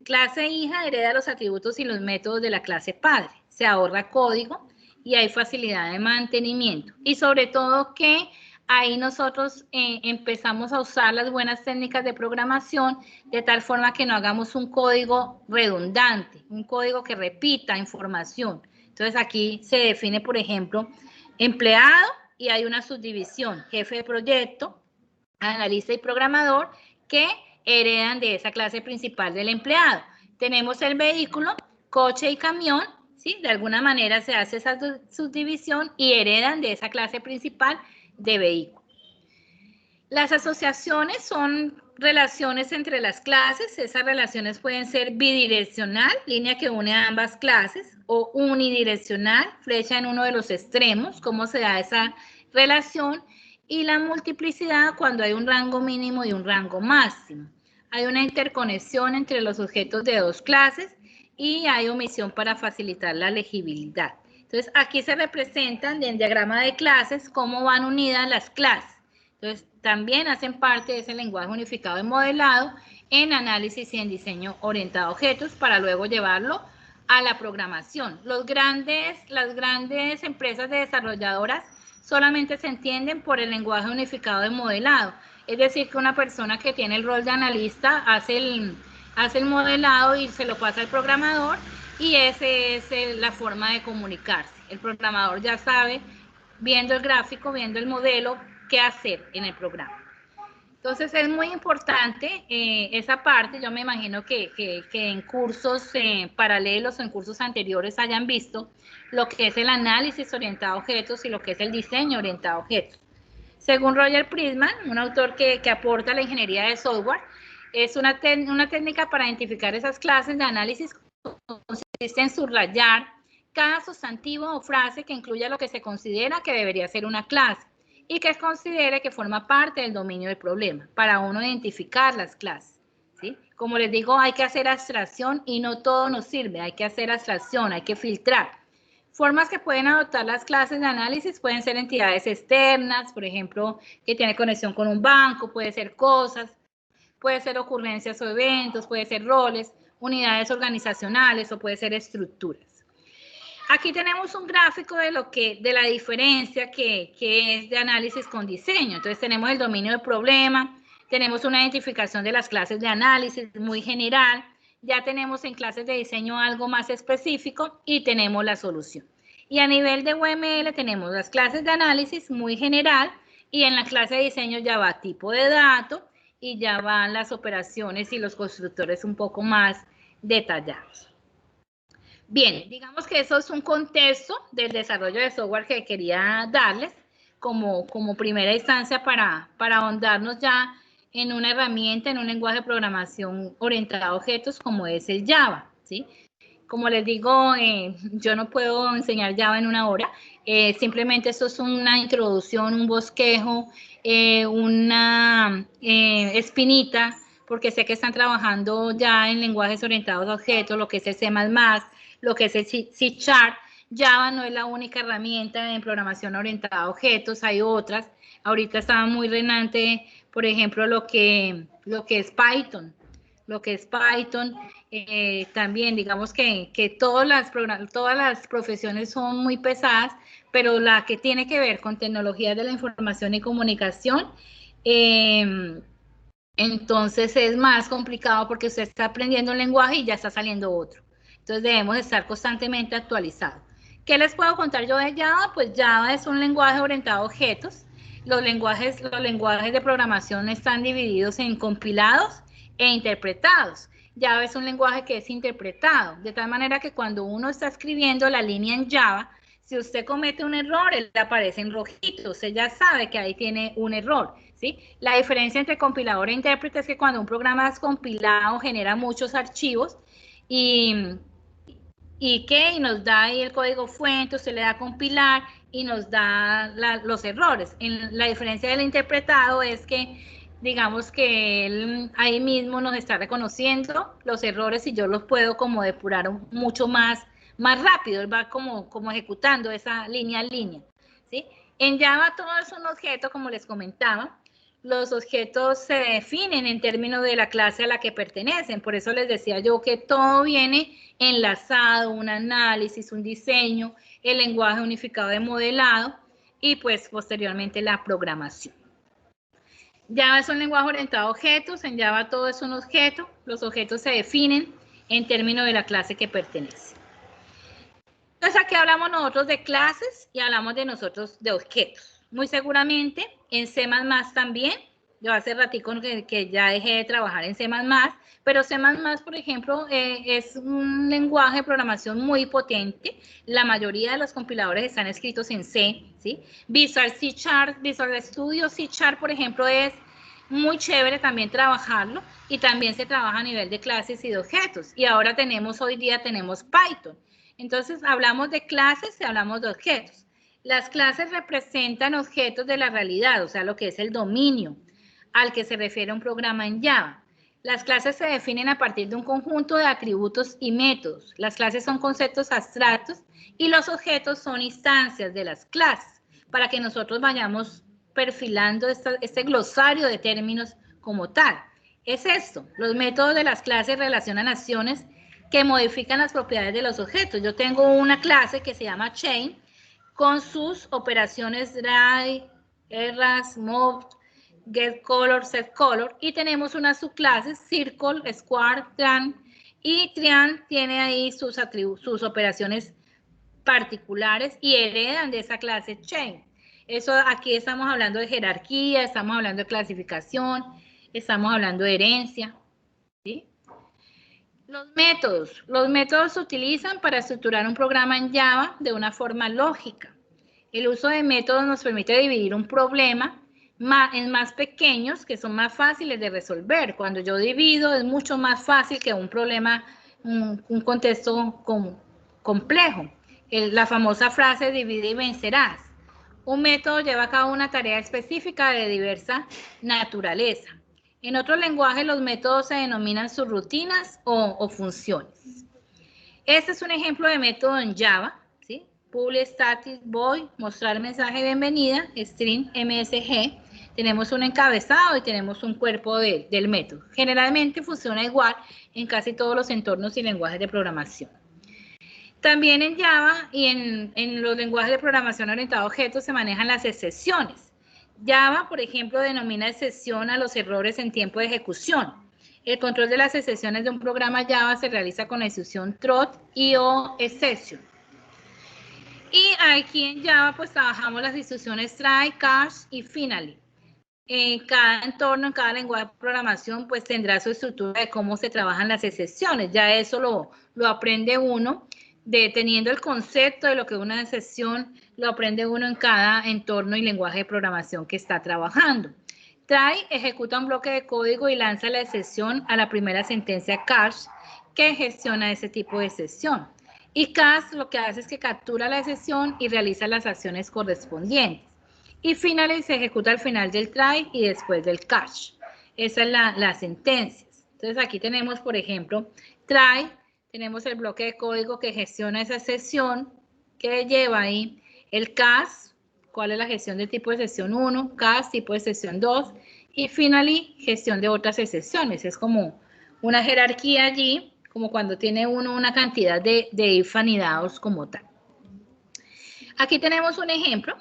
Clase hija hereda los atributos y los métodos de la clase padre. Se ahorra código y hay facilidad de mantenimiento. Y sobre todo que ahí nosotros empezamos a usar las buenas técnicas de programación de tal forma que no hagamos un código redundante, un código que repita información. Entonces aquí se define, por ejemplo, empleado y hay una subdivisión, jefe de proyecto, analista y programador, que heredan de esa clase principal del empleado. Tenemos el vehículo, coche y camión, ¿sí? De alguna manera se hace esa subdivisión y heredan de esa clase principal de vehículo. Las asociaciones son relaciones entre las clases. Esas relaciones pueden ser bidireccional, línea que une a ambas clases, o unidireccional, flecha en uno de los extremos, cómo se da esa relación, y la multiplicidad cuando hay un rango mínimo y un rango máximo. Hay una interconexión entre los objetos de dos clases y hay omisión para facilitar la legibilidad. Entonces, aquí se representan en diagrama de clases cómo van unidas las clases. Entonces, también hacen parte de ese lenguaje unificado de modelado en análisis y en diseño orientado a objetos para luego llevarlo a la programación. Las grandes empresas de desarrolladoras solamente se entienden por el lenguaje unificado de modelado. Es decir, que una persona que tiene el rol de analista hace el modelado y se lo pasa al programador y esa es la forma de comunicarse. El programador ya sabe, viendo el gráfico, viendo el modelo, qué hacer en el programa. Entonces es muy importante esa parte. Yo me imagino que en cursos paralelos o en cursos anteriores hayan visto lo que es el análisis orientado a objetos y lo que es el diseño orientado a objetos. Según Roger Prisman, un autor que aporta la ingeniería de software, es una técnica para identificar esas clases de análisis. Consiste en subrayar cada sustantivo o frase que incluya lo que se considera que debería ser una clase y que considere que forma parte del dominio del problema, para uno identificar las clases, ¿sí? Como les digo, hay que hacer abstracción y no todo nos sirve, hay que hacer abstracción, hay que filtrar. Formas que pueden adoptar las clases de análisis pueden ser entidades externas, por ejemplo, que tiene conexión con un banco, puede ser cosas, puede ser ocurrencias o eventos, puede ser roles, unidades organizacionales o puede ser estructuras. Aquí tenemos un gráfico de la diferencia que es de análisis con diseño. Entonces tenemos el dominio del problema, tenemos una identificación de las clases de análisis muy general, ya tenemos en clases de diseño algo más específico y tenemos la solución. Y a nivel de UML tenemos las clases de análisis muy general y en la clase de diseño ya va tipo de dato y ya van las operaciones y los constructores un poco más detallados. Bien, digamos que eso es un contexto del desarrollo de software que quería darles como primera instancia para ahondarnos ya en una herramienta, en un lenguaje de programación orientado a objetos como es el Java, ¿sí? Como les digo, yo no puedo enseñar Java en una hora, simplemente esto es una introducción, un bosquejo, una espinita, porque sé que están trabajando ya en lenguajes orientados a objetos, lo que es el C++, lo que es el C#. Java no es la única herramienta en programación orientada a objetos, hay otras. Ahorita estaba muy renante, por ejemplo, lo que es Python. También digamos que todas las profesiones son muy pesadas, pero la que tiene que ver con tecnologías de la información y comunicación, entonces es más complicado porque usted está aprendiendo un lenguaje y ya está saliendo otro. Entonces debemos estar constantemente actualizados. ¿Qué les puedo contar yo de Java? Pues Java es un lenguaje orientado a objetos. Los lenguajes de programación están divididos en compilados e interpretados. Java es un lenguaje que es interpretado, de tal manera que cuando uno está escribiendo la línea en Java, si usted comete un error, él aparece en rojito, usted ya sabe que ahí tiene un error, ¿sí? La diferencia entre compilador e intérprete es que cuando un programa es compilado genera muchos archivos y nos da ahí el código fuente, usted le da a compilar y nos da los errores. La diferencia del interpretado es que, digamos que él ahí mismo nos está reconociendo los errores y yo los puedo como depurar mucho más rápido, él va como ejecutando esa línea a línea, ¿sí? En Java todo es un objeto, como les comentaba. Los objetos se definen en términos de la clase a la que pertenecen, por eso les decía yo que todo viene enlazado, un análisis, un diseño, el lenguaje unificado de modelado y pues posteriormente la programación. Java es un lenguaje orientado a objetos, en Java todo es un objeto, los objetos se definen en términos de la clase que pertenece. Entonces aquí hablamos nosotros de clases y hablamos de nosotros de objetos. Muy seguramente en C++ también Yo hace ratico que ya dejé de trabajar en C++, pero C++, por ejemplo, es un lenguaje de programación muy potente. La mayoría de los compiladores están escritos en C, ¿sí? Visual C#, Visual Studio C#, por ejemplo, es muy chévere también trabajarlo, y también se trabaja a nivel de clases y de objetos. Y ahora hoy día tenemos Python. Entonces, hablamos de clases y hablamos de objetos. Las clases representan objetos de la realidad, o sea, lo que es el dominio al que se refiere un programa en Java. Las clases se definen a partir de un conjunto de atributos y métodos. Las clases son conceptos abstractos y los objetos son instancias de las clases, para que nosotros vayamos perfilando este glosario de términos como tal. Es esto, los métodos de las clases relacionan acciones que modifican las propiedades de los objetos. Yo tengo una clase que se llama chain, con sus operaciones try, erras, move, get color, set color, y tenemos unas subclases, circle, square, trian, y trian tiene ahí sus operaciones particulares y heredan de esa clase chain. Eso aquí estamos hablando de jerarquía, estamos hablando de clasificación, estamos hablando de herencia, ¿sí? Los métodos se utilizan para estructurar un programa en Java de una forma lógica. El uso de métodos nos permite dividir un problema en más pequeños que son más fáciles de resolver. Cuando yo divido es mucho más fácil que un problema, un contexto complejo. La famosa frase divide y vencerás. Un método lleva a cabo una tarea específica de diversa naturaleza. En otros lenguajes los métodos se denominan subrutinas o funciones. Este es un ejemplo de método en Java, ¿sí? Public static void, mostrar mensaje de bienvenida, string msg. Tenemos un encabezado y tenemos un cuerpo del método. Generalmente funciona igual en casi todos los entornos y lenguajes de programación. También en Java y en los lenguajes de programación orientado a objetos se manejan las excepciones. Java, por ejemplo, denomina excepción a los errores en tiempo de ejecución. El control de las excepciones de un programa Java se realiza con la instrucción throw y o exception. Y aquí en Java pues trabajamos las instrucciones try, catch y finally. En cada entorno, en cada lenguaje de programación pues tendrá su estructura de cómo se trabajan las excepciones. Ya eso lo aprende uno, teniendo el concepto de lo que es una excepción, lo aprende uno en cada entorno y lenguaje de programación que está trabajando. Try ejecuta un bloque de código y lanza la excepción a la primera sentencia catch que gestiona ese tipo de excepción. Y catch lo que hace es que captura la excepción y realiza las acciones correspondientes. Y finally se ejecuta al final del try y después del catch. Esa es las sentencias. Entonces aquí tenemos, por ejemplo, try. Tenemos el bloque de código que gestiona esa excepción, que lleva ahí el catch, cuál es la gestión de tipo de excepción 1, catch, tipo de excepción 2, y finally, gestión de otras excepciones. Es como una jerarquía allí, como cuando tiene uno una cantidad de if anidados como tal. Aquí tenemos un ejemplo,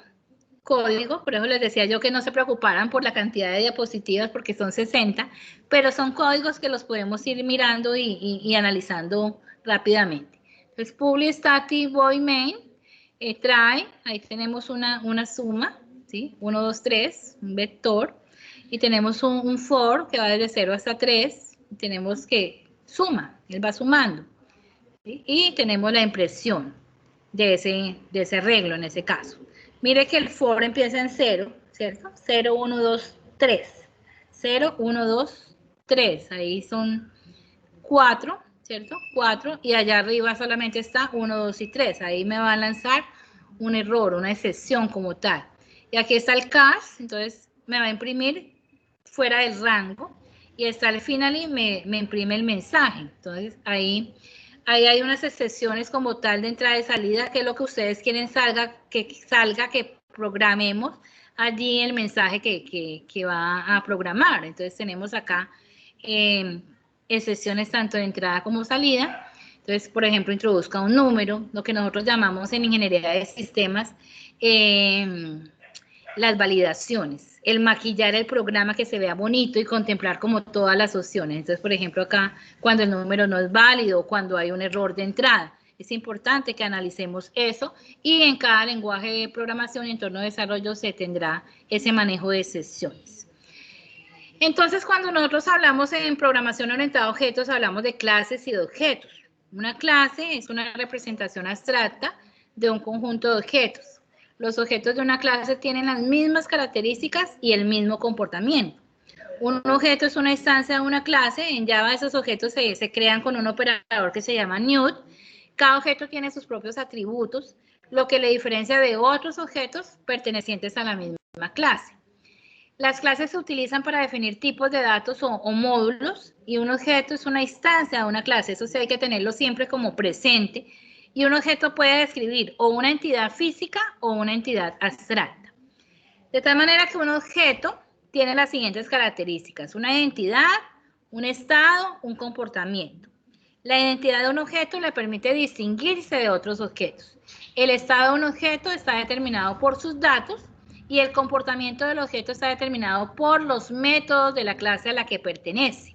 código, por eso les decía yo que no se preocuparan por la cantidad de diapositivas porque son 60, pero son códigos que los podemos ir mirando y analizando rápidamente. Entonces, public static void main, try, ahí tenemos una suma, ¿sí? 1, 2, 3, un vector, y tenemos un for que va desde 0 hasta 3, y tenemos que suma, él va sumando, ¿sí? Y tenemos la impresión de ese arreglo en ese caso. Mire que el for empieza en 0, ¿cierto? 0, 1, 2, 3. 0, 1, 2, 3. Ahí son 4, ¿cierto? 4. Y allá arriba solamente está 1, 2 y 3. Ahí me va a lanzar un error, una excepción como tal. Y aquí está el catch, entonces me va a imprimir fuera del rango. Y está el finally, me imprime el mensaje. Entonces ahí hay unas excepciones como tal de entrada y salida, que es lo que ustedes quieren que programemos allí el mensaje que va a programar. Entonces tenemos acá excepciones tanto de entrada como salida. Entonces, por ejemplo, introduzca un número, lo que nosotros llamamos en ingeniería de sistemas las validaciones, el maquillar el programa que se vea bonito y contemplar como todas las opciones. Entonces, por ejemplo, acá, cuando el número no es válido, cuando hay un error de entrada, es importante que analicemos eso y en cada lenguaje de programación y entorno de desarrollo se tendrá ese manejo de excepciones. Entonces, cuando nosotros hablamos en programación orientada a objetos, hablamos de clases y de objetos. Una clase es una representación abstracta de un conjunto de objetos. Los objetos de una clase tienen las mismas características y el mismo comportamiento. Un objeto es una instancia de una clase. En Java esos objetos se crean con un operador que se llama new. Cada objeto tiene sus propios atributos, lo que le diferencia de otros objetos pertenecientes a la misma clase. Las clases se utilizan para definir tipos de datos o módulos, y un objeto es una instancia de una clase. Eso sí hay que tenerlo siempre como presente. Y un objeto puede describir o una entidad física o una entidad abstracta. De tal manera que un objeto tiene las siguientes características: una identidad, un estado, un comportamiento. La identidad de un objeto le permite distinguirse de otros objetos. El estado de un objeto está determinado por sus datos y el comportamiento del objeto está determinado por los métodos de la clase a la que pertenece.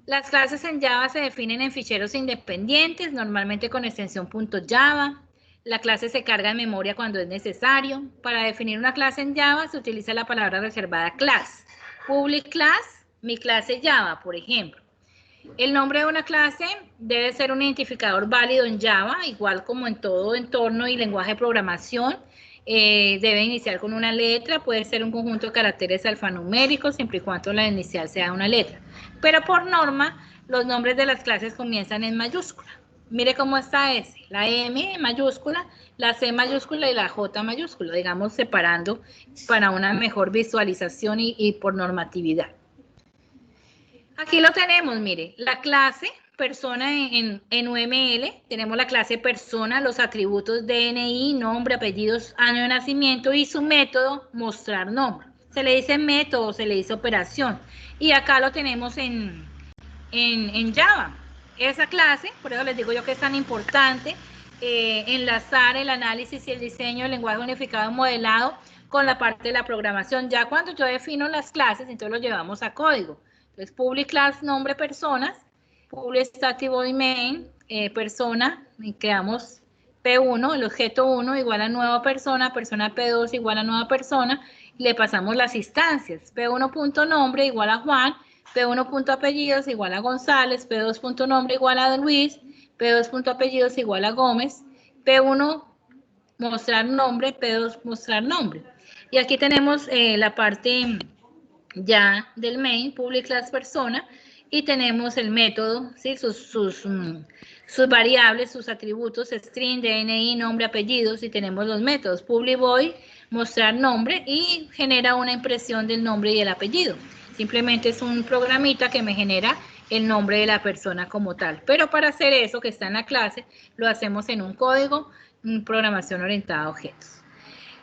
Las clases en Java se definen en ficheros independientes, normalmente con extensión .java. La clase se carga en memoria cuando es necesario. Para definir una clase en Java se utiliza la palabra reservada class. Public class, mi clase Java, por ejemplo. El nombre de una clase debe ser un identificador válido en Java, igual como en todo entorno y lenguaje de programación. Debe iniciar con una letra, puede ser un conjunto de caracteres alfanuméricos, siempre y cuando la inicial sea una letra. Pero por norma, los nombres de las clases comienzan en mayúscula. Mire cómo está ese, la M mayúscula, la C mayúscula y la J mayúscula, digamos separando para una mejor visualización y por normatividad. Aquí lo tenemos, mire, la clase persona en UML, tenemos la clase persona, los atributos DNI, nombre, apellidos, año de nacimiento y su método mostrar nombre. Se le dice método, se le dice operación. Y acá lo tenemos en Java. Esa clase, por eso les digo yo que es tan importante enlazar el análisis y el diseño del lenguaje unificado y modelado con la parte de la programación. Ya cuando yo defino las clases, entonces lo llevamos a código. Entonces, public class, nombre, personas, public static body main, persona, y creamos P1, el objeto 1 igual a nueva persona, persona P2 igual a nueva persona, y le pasamos las instancias, P1.nombre igual a Juan, P1.apellidos igual a González, P2.nombre igual a Luis, P2.apellidos igual a Gómez, P1 mostrar nombre, P2 mostrar nombre. Y aquí tenemos la parte ya del main, public class persona, y tenemos el método, ¿sí? sus variables, sus atributos, string, DNI, nombre, apellidos, y tenemos los métodos, public void, mostrar nombre, y genera una impresión del nombre y el apellido. Simplemente es un programita que me genera el nombre de la persona como tal. Pero para hacer eso que está en la clase, lo hacemos en un código, programación orientada a objetos.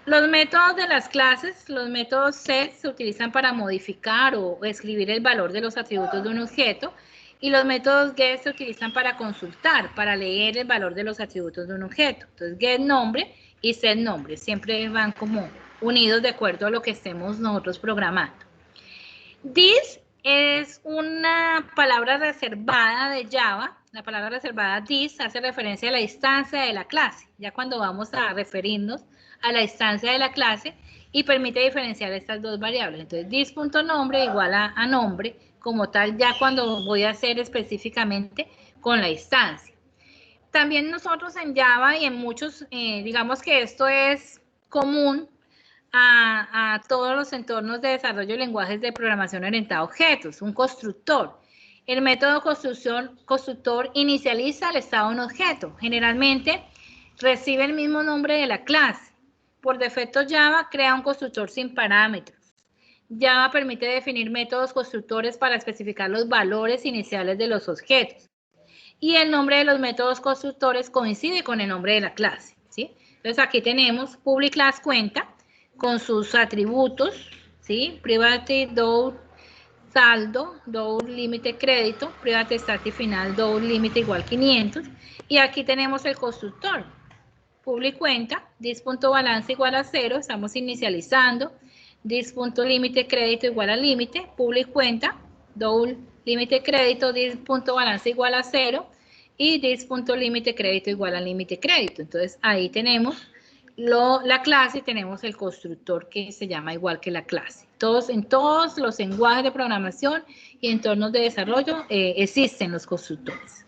Los métodos de las clases, los métodos set se utilizan para modificar o escribir el valor de los atributos de un objeto, y los métodos get se utilizan para consultar, para leer el valor de los atributos de un objeto. Entonces, get nombre y set nombre siempre van como unidos de acuerdo a lo que estemos nosotros programando. This es una palabra reservada de Java. La palabra reservada this hace referencia a la instancia de la clase, ya cuando vamos a referirnos a la instancia de la clase, y permite diferenciar estas dos variables. Entonces, this.nombre igual a nombre como tal, ya cuando voy a hacer específicamente con la instancia. También nosotros en Java y en muchos, digamos que esto es común a todos los entornos de desarrollo de lenguajes de programación orientada a objetos, un constructor. El método constructor inicializa el estado de un objeto. Generalmente recibe el mismo nombre de la clase. Por defecto, Java crea un constructor sin parámetros. Java permite definir métodos constructores para especificar los valores iniciales de los objetos. Y el nombre de los métodos constructores coincide con el nombre de la clase, ¿sí? Entonces, aquí tenemos public class cuenta con sus atributos, ¿sí? Private DOUR saldo, DOUR límite crédito, private static final, DOUR límite igual 500. Y aquí tenemos el constructor. Public cuenta, this.balance igual a 0, estamos inicializando, this.límite crédito igual a límite, public cuenta, DOUR límite crédito, this.balance igual a 0, y this.límite crédito igual a límite crédito. Entonces ahí tenemos la clase y tenemos el constructor que se llama igual que la clase. En todos los lenguajes de programación y entornos de desarrollo existen los constructores.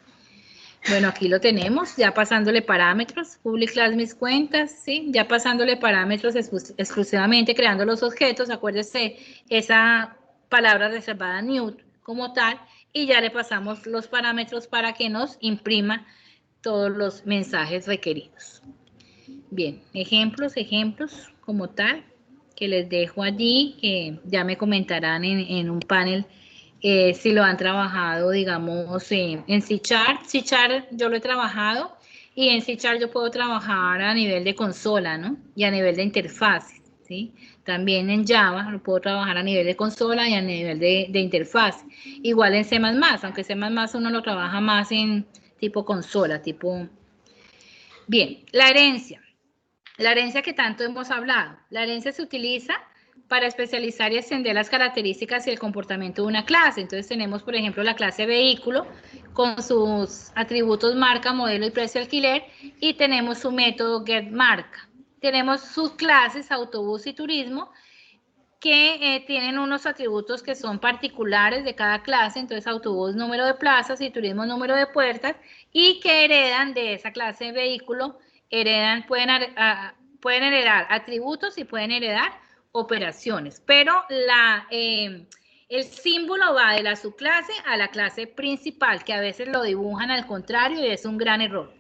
Bueno, aquí lo tenemos, ya pasándole parámetros, public class mis cuentas, ¿sí? Ya pasándole parámetros exclusivamente, creando los objetos, acuérdese esa palabra reservada new como tal, y ya le pasamos los parámetros para que nos imprima todos los mensajes requeridos. Bien, ejemplos como tal, que les dejo allí, que ya me comentarán en un panel si lo han trabajado, digamos, en C#. C# yo lo he trabajado y en C# yo puedo trabajar a nivel de consola, ¿no? Y a nivel de interfaz, ¿sí? También en Java lo puedo trabajar a nivel de consola y a nivel de interfaz. Igual en C++, aunque C++ uno lo trabaja más en tipo consola, tipo... Bien, la herencia. La herencia que tanto hemos hablado. La herencia se utiliza para especializar y extender las características y el comportamiento de una clase. Entonces tenemos, por ejemplo, la clase vehículo con sus atributos marca, modelo y precio alquiler, y tenemos su método getMarca. Tenemos sus clases autobús y turismo, que tienen unos atributos que son particulares de cada clase, entonces autobús número de plazas y turismo número de puertas, y que heredan de esa clase de vehículo, pueden heredar atributos y pueden heredar operaciones, pero el símbolo va de la subclase a la clase principal, que a veces lo dibujan al contrario y es un gran error.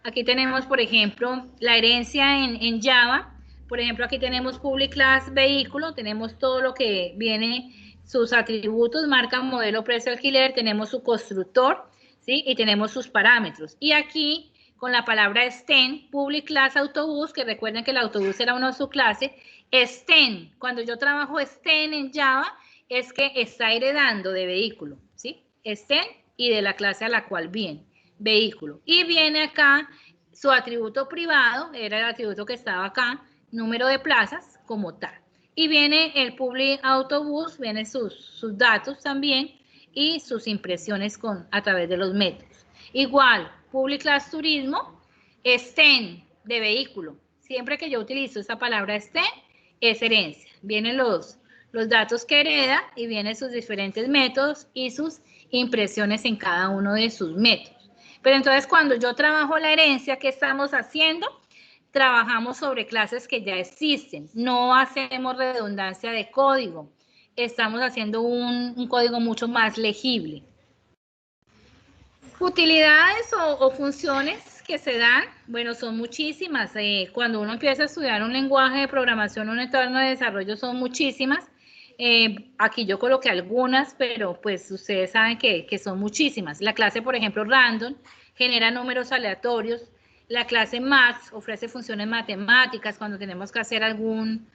Aquí tenemos, por ejemplo, la herencia en Java. Por ejemplo, aquí tenemos public class vehículo, tenemos todo lo que viene, sus atributos, marca, modelo, precio, alquiler, tenemos su constructor, ¿sí? Y tenemos sus parámetros. Y aquí, con la palabra extend, public class autobús, que recuerden que el autobús era una subclase, extend, cuando yo trabajo extend en Java, es que está heredando de vehículo, ¿sí? Extend y de la clase a la cual viene, vehículo. Y viene acá su atributo privado, era el atributo que estaba acá, número de plazas como tal. Y viene el public autobús, vienen sus datos también y sus impresiones a través de los métodos. Igual, public class turismo, extend de vehículo. Siempre que yo utilizo esa palabra extend, es herencia. Vienen los datos que hereda y vienen sus diferentes métodos y sus impresiones en cada uno de sus métodos. Pero entonces cuando yo trabajo la herencia, ¿qué estamos haciendo? Trabajamos sobre clases que ya existen, no hacemos redundancia de código, estamos haciendo un código mucho más legible. Utilidades o funciones que se dan, bueno, son muchísimas. Cuando uno empieza a estudiar un lenguaje de programación, un entorno de desarrollo, son muchísimas. Aquí yo coloqué algunas, pero pues ustedes saben que son muchísimas. La clase, por ejemplo, random, genera números aleatorios. La clase max ofrece funciones matemáticas cuando tenemos que hacer algún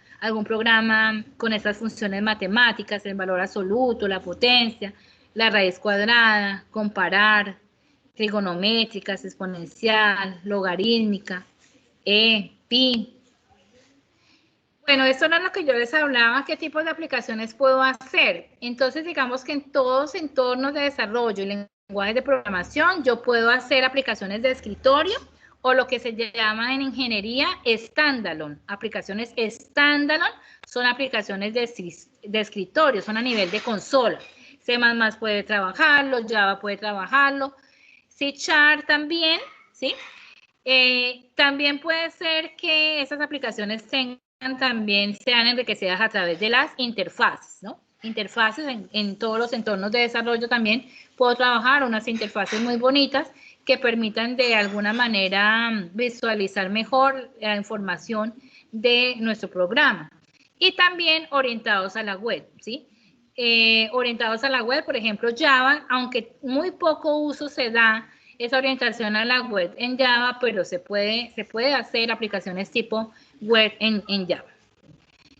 programa con estas funciones matemáticas, el valor absoluto, la potencia, la raíz cuadrada, comparar, trigonométricas, exponencial, logarítmica, pi. Bueno, esto era lo que yo les hablaba, qué tipos de aplicaciones puedo hacer. Entonces, digamos que en todos entornos de desarrollo y lenguajes de programación, yo puedo hacer aplicaciones de escritorio o lo que se llama en ingeniería standalone. Aplicaciones standalone son aplicaciones de escritorio, son a nivel de consola. C++ puede trabajarlo, Java puede trabajarlo, C# también, ¿sí? También puede ser que esas aplicaciones también sean enriquecidas a través de las interfaces, ¿no? Interfaces en todos los entornos de desarrollo también puedo trabajar unas interfaces muy bonitas que permitan de alguna manera visualizar mejor la información de nuestro programa. Y también orientados a la web, ¿sí? Orientados a la web, por ejemplo, Java, aunque muy poco uso se da esa orientación a la web en Java, pero se puede hacer aplicaciones tipo web en Java.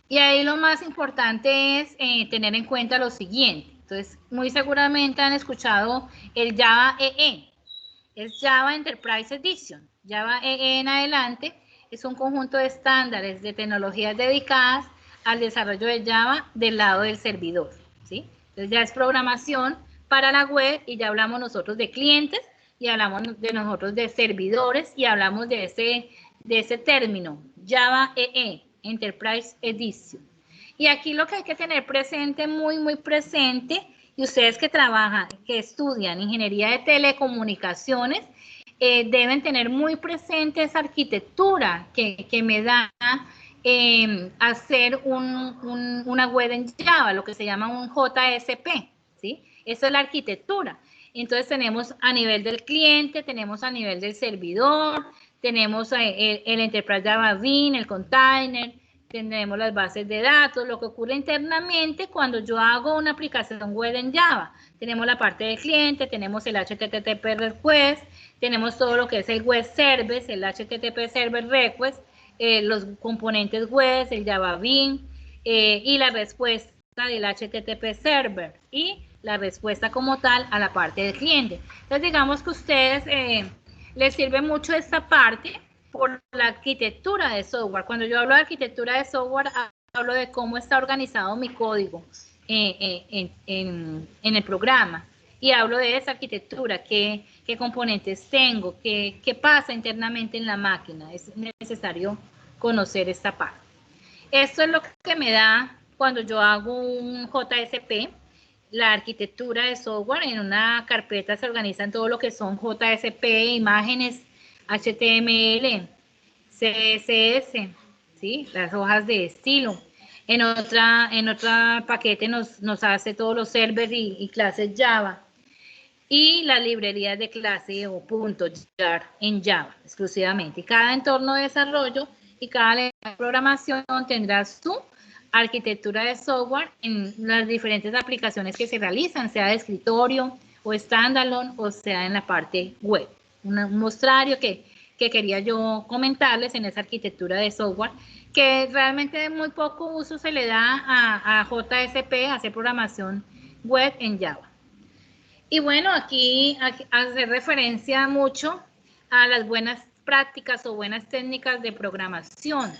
Y ahí lo más importante es tener en cuenta lo siguiente. Entonces, muy seguramente han escuchado el Java EE. Es Java Enterprise Edition. Java EE en adelante es un conjunto de estándares de tecnologías dedicadas al desarrollo de Java del lado del servidor, ¿sí? Entonces ya es programación para la web y ya hablamos nosotros de clientes y hablamos de nosotros de servidores y hablamos de ese término Java EE, Enterprise Edition. Y aquí lo que hay que tener presente, muy presente, y ustedes que trabajan, que estudian ingeniería de telecomunicaciones, deben tener muy presente esa arquitectura que me da hacer una web en Java, lo que se llama un JSP, ¿sí? Esa es la arquitectura. Entonces tenemos a nivel del cliente, tenemos a nivel del servidor, tenemos el Enterprise Java Bean, el container, tenemos las bases de datos, lo que ocurre internamente cuando yo hago una aplicación web en Java. Tenemos la parte del cliente, tenemos el HTTP request, tenemos todo lo que es el web service, el HTTP server request, los componentes web, el Java Bean y la respuesta del HTTP server y la respuesta como tal a la parte del cliente. Entonces digamos que a ustedes les sirve mucho esta parte por la arquitectura de software. Cuando yo hablo de arquitectura de software, hablo de cómo está organizado mi código en el programa. Y hablo de esa arquitectura, qué componentes tengo, qué pasa internamente en la máquina. Es necesario conocer esta parte. Esto es lo que me da cuando yo hago un JSP, la arquitectura de software. En una carpeta se organizan todo lo que son JSP, imágenes, HTML, CSS, ¿sí? Las hojas de estilo. En otra paquete nos hace todos los servers y clases Java. Y las librerías de clase o .jar en Java exclusivamente. Y cada entorno de desarrollo y cada lenguaje de programación tendrá su arquitectura de software en las diferentes aplicaciones que se realizan, sea de escritorio o standalone o sea en la parte web. Un mostrario que quería yo comentarles en esa arquitectura de software, que realmente muy poco uso se le da a JSP, a hacer programación web en Java. Y bueno, aquí hace referencia mucho a las buenas prácticas o buenas técnicas de programación,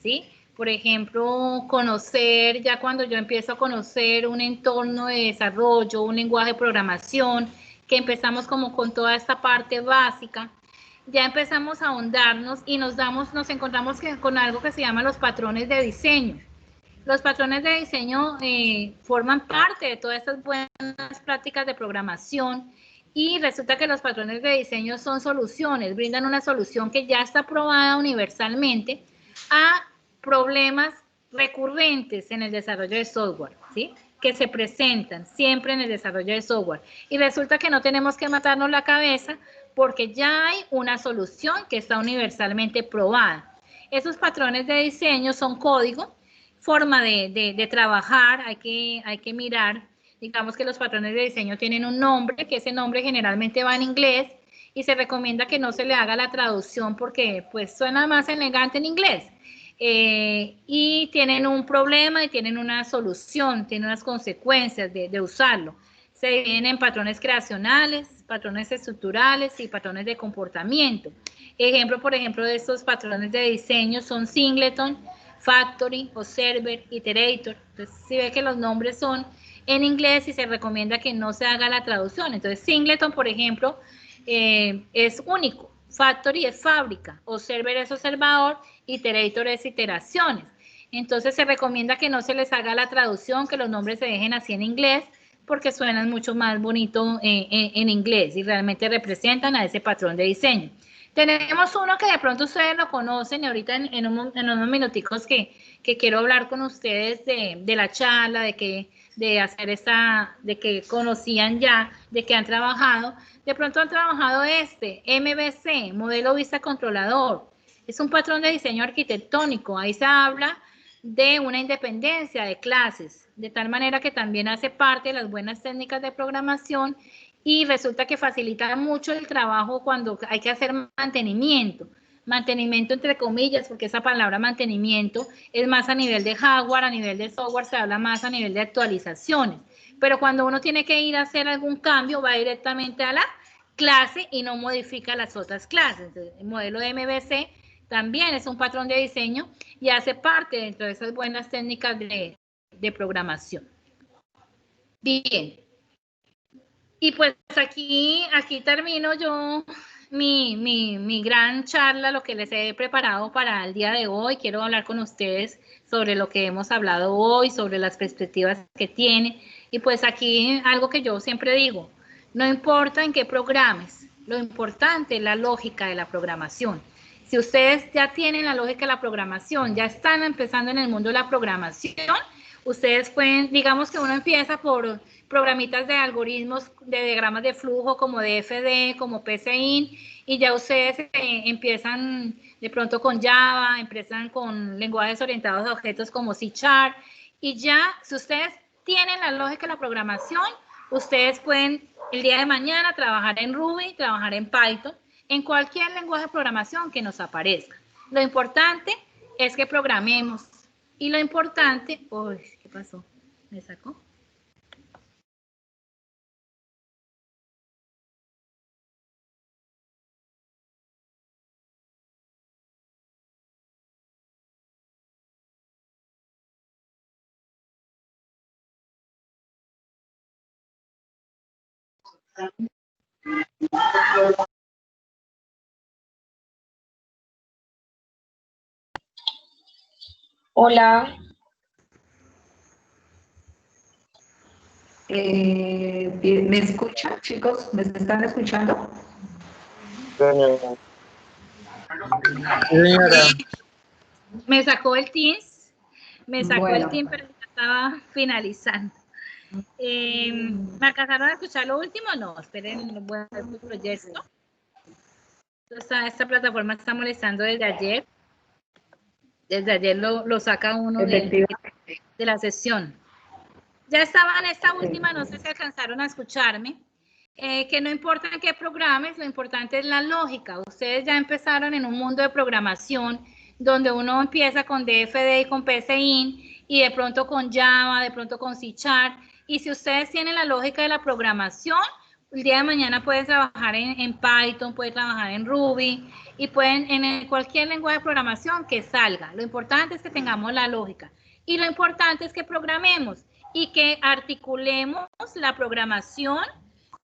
¿sí? Por ejemplo, conocer, ya cuando yo empiezo a conocer un entorno de desarrollo, un lenguaje de programación, que empezamos como con toda esta parte básica, ya empezamos a ahondarnos y nos encontramos con algo que se llama los patrones de diseño. Los patrones de diseño forman parte de todas estas buenas prácticas de programación y resulta que los patrones de diseño son soluciones, brindan una solución que ya está probada universalmente a problemas recurrentes en el desarrollo de software, ¿sí? Que se presentan siempre en el desarrollo de software. Y resulta que no tenemos que matarnos la cabeza porque ya hay una solución que está universalmente probada. Esos patrones de diseño son código, forma de trabajar, hay que mirar, digamos que los patrones de diseño tienen un nombre, que ese nombre generalmente va en inglés y se recomienda que no se le haga la traducción porque pues suena más elegante en inglés. Y tienen un problema y tienen una solución, tienen unas consecuencias de usarlo. Se dividen en patrones creacionales, patrones estructurales y patrones de comportamiento. Por ejemplo, de estos patrones de diseño son singleton, factory, observer, iterator. Entonces, si ve que los nombres son en inglés y se recomienda que no se haga la traducción. Entonces, singleton, por ejemplo, es único. Factory es fábrica, observer es observador, iterator es iteraciones. Entonces, se recomienda que no se les haga la traducción, que los nombres se dejen así en inglés, porque suenan mucho más bonito en inglés y realmente representan a ese patrón de diseño. Tenemos uno que de pronto ustedes lo conocen y ahorita en unos minuticos que quiero hablar con ustedes de la charla, de que conocían ya, de que han trabajado. De pronto han trabajado MVC, Modelo Vista Controlador. Es un patrón de diseño arquitectónico. Ahí se habla de una independencia de clases, de tal manera que también hace parte de las buenas técnicas de programación y resulta que facilita mucho el trabajo cuando hay que hacer mantenimiento entre comillas, porque esa palabra mantenimiento es más a nivel de hardware, a nivel de software se habla más a nivel de actualizaciones, pero cuando uno tiene que ir a hacer algún cambio va directamente a la clase y no modifica las otras clases. Entonces, el modelo de MVC también es un patrón de diseño y hace parte dentro de esas buenas técnicas de programación. Bien. Y pues aquí termino yo mi gran charla, lo que les he preparado para el día de hoy. Quiero hablar con ustedes sobre lo que hemos hablado hoy, sobre las perspectivas que tiene. Y pues aquí algo que yo siempre digo, no importa en qué programes, lo importante es la lógica de la programación. Si ustedes ya tienen la lógica de la programación, ya están empezando en el mundo de la programación, ustedes pueden, digamos que uno empieza por programitas de algoritmos, de diagramas de flujo como DFD, como PCIN, y ya ustedes empiezan de pronto con Java, empiezan con lenguajes orientados a objetos como C#, y ya, si ustedes tienen la lógica de la programación, ustedes pueden el día de mañana trabajar en Ruby, trabajar en Python, en cualquier lenguaje de programación que nos aparezca. Lo importante es que programemos, y lo importante, uy, ¿qué pasó? ¿Me sacó? Hola. ¿Me escuchan, chicos? ¿Me están escuchando? Me sacó el Teams, el Teams, pero ya estaba finalizando. ¿Me alcanzaron a escuchar lo último? No, esperen, voy a ver mi proyecto. Esta plataforma está molestando desde ayer. Desde ayer lo saca uno de la sesión. Ya estaba en esta última, no sé si alcanzaron a escucharme, que no importa en qué programes, lo importante es la lógica. Ustedes ya empezaron en un mundo de programación donde uno empieza con DFD y con PCIN y de pronto con Java, de pronto con C#. Y si ustedes tienen la lógica de la programación, el día de mañana pueden trabajar en Python, pueden trabajar en Ruby y pueden en cualquier lenguaje de programación que salga. Lo importante es que tengamos la lógica y lo importante es que programemos y que articulemos la programación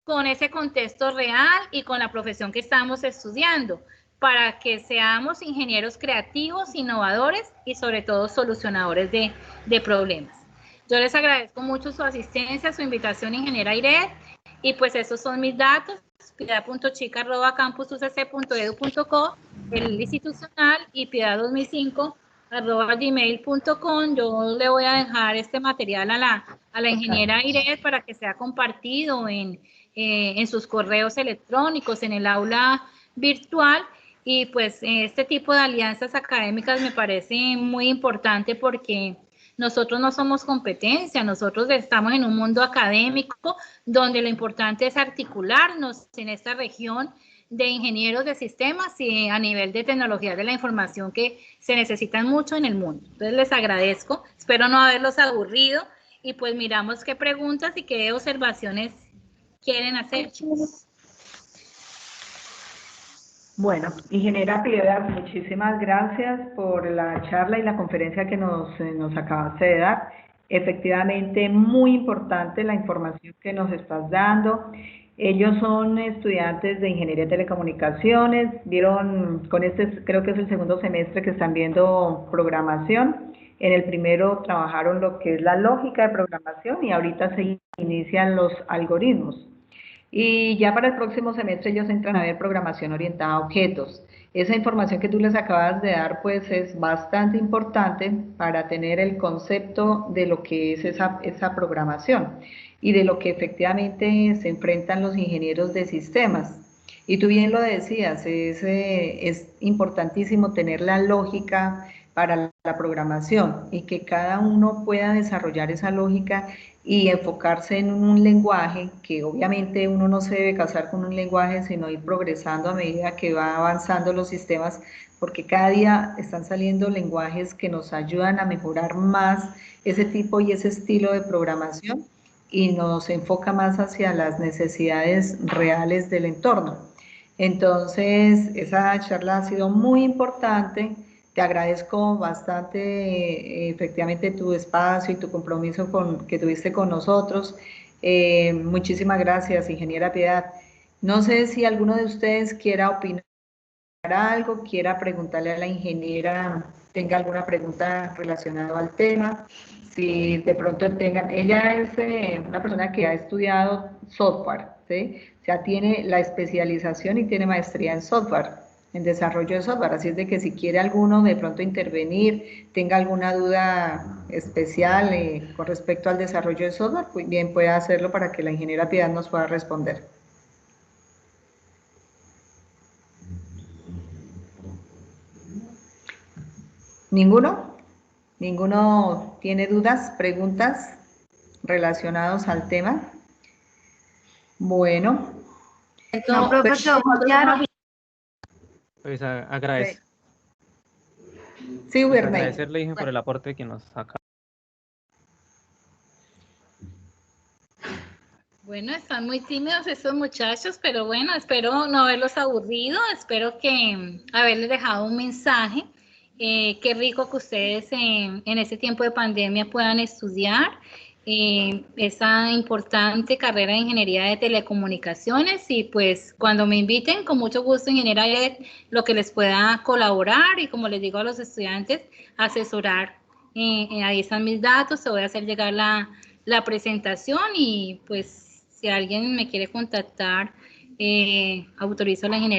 con ese contexto real y con la profesión que estamos estudiando para que seamos ingenieros creativos, innovadores y sobre todo solucionadores de problemas. Yo les agradezco mucho su asistencia, su invitación, ingeniera Iret, y pues esos son mis datos, piedad.chica@campusucc.edu.co, el institucional, y piedad2005@gmail.com. Yo le voy a dejar este material a la ingeniera Iret para que sea compartido en sus correos electrónicos, en el aula virtual, y pues este tipo de alianzas académicas me parece muy importante porque nosotros no somos competencia, nosotros estamos en un mundo académico donde lo importante es articularnos en esta región de ingenieros de sistemas y a nivel de tecnología de la información que se necesitan mucho en el mundo. Entonces les agradezco, espero no haberlos aburrido y pues miramos qué preguntas y qué observaciones quieren hacer, chicos. Bueno, ingeniera Piedad, muchísimas gracias por la charla y la conferencia que nos acabaste de dar. Efectivamente, muy importante la información que nos estás dando. Ellos son estudiantes de Ingeniería de Telecomunicaciones, vieron, con este creo que es el segundo semestre que están viendo programación. En el primero trabajaron lo que es la lógica de programación y ahorita se inician los algoritmos. Y ya para el próximo semestre ellos entran a ver programación orientada a objetos. Esa información que tú les acabas de dar pues es bastante importante para tener el concepto de lo que es esa programación y de lo que efectivamente se enfrentan los ingenieros de sistemas. Y tú bien lo decías, es importantísimo tener la lógica para la programación y que cada uno pueda desarrollar esa lógica y enfocarse en un lenguaje, que obviamente uno no se debe casar con un lenguaje, sino ir progresando a medida que va avanzando los sistemas, porque cada día están saliendo lenguajes que nos ayudan a mejorar más ese tipo y ese estilo de programación y nos enfoca más hacia las necesidades reales del entorno. Entonces, esa charla ha sido muy importante. Te agradezco bastante efectivamente tu espacio y tu compromiso que tuviste con nosotros. Muchísimas gracias, ingeniera Piedad. No sé si alguno de ustedes quiera opinar algo, quiera preguntarle a la ingeniera, tenga alguna pregunta relacionada al tema. Si de pronto tengan, ella es una persona que ha estudiado software, ¿sí? O sea, tiene la especialización y tiene maestría en software, en desarrollo de software, así es de que si quiere alguno de pronto intervenir, tenga alguna duda especial con respecto al desarrollo de software, pues bien puede hacerlo para que la ingeniera Piedad nos pueda responder. ¿Ninguno? ¿Ninguno tiene dudas, preguntas relacionados al tema? Bueno. No, profesor, claro. Pues agradezco. Sí, pues Bernay. agradecerle por el aporte que nos acaba. Bueno, están muy tímidos estos muchachos, pero bueno, espero no haberlos aburrido, espero que haberles dejado un mensaje. Qué rico que ustedes en este tiempo de pandemia puedan estudiar esa importante carrera de ingeniería de telecomunicaciones y pues cuando me inviten, con mucho gusto, ingeniera, lo que les pueda colaborar y como les digo a los estudiantes, asesorar. Ahí están mis datos, te voy a hacer llegar la presentación y pues si alguien me quiere contactar, autorizo a la ingeniera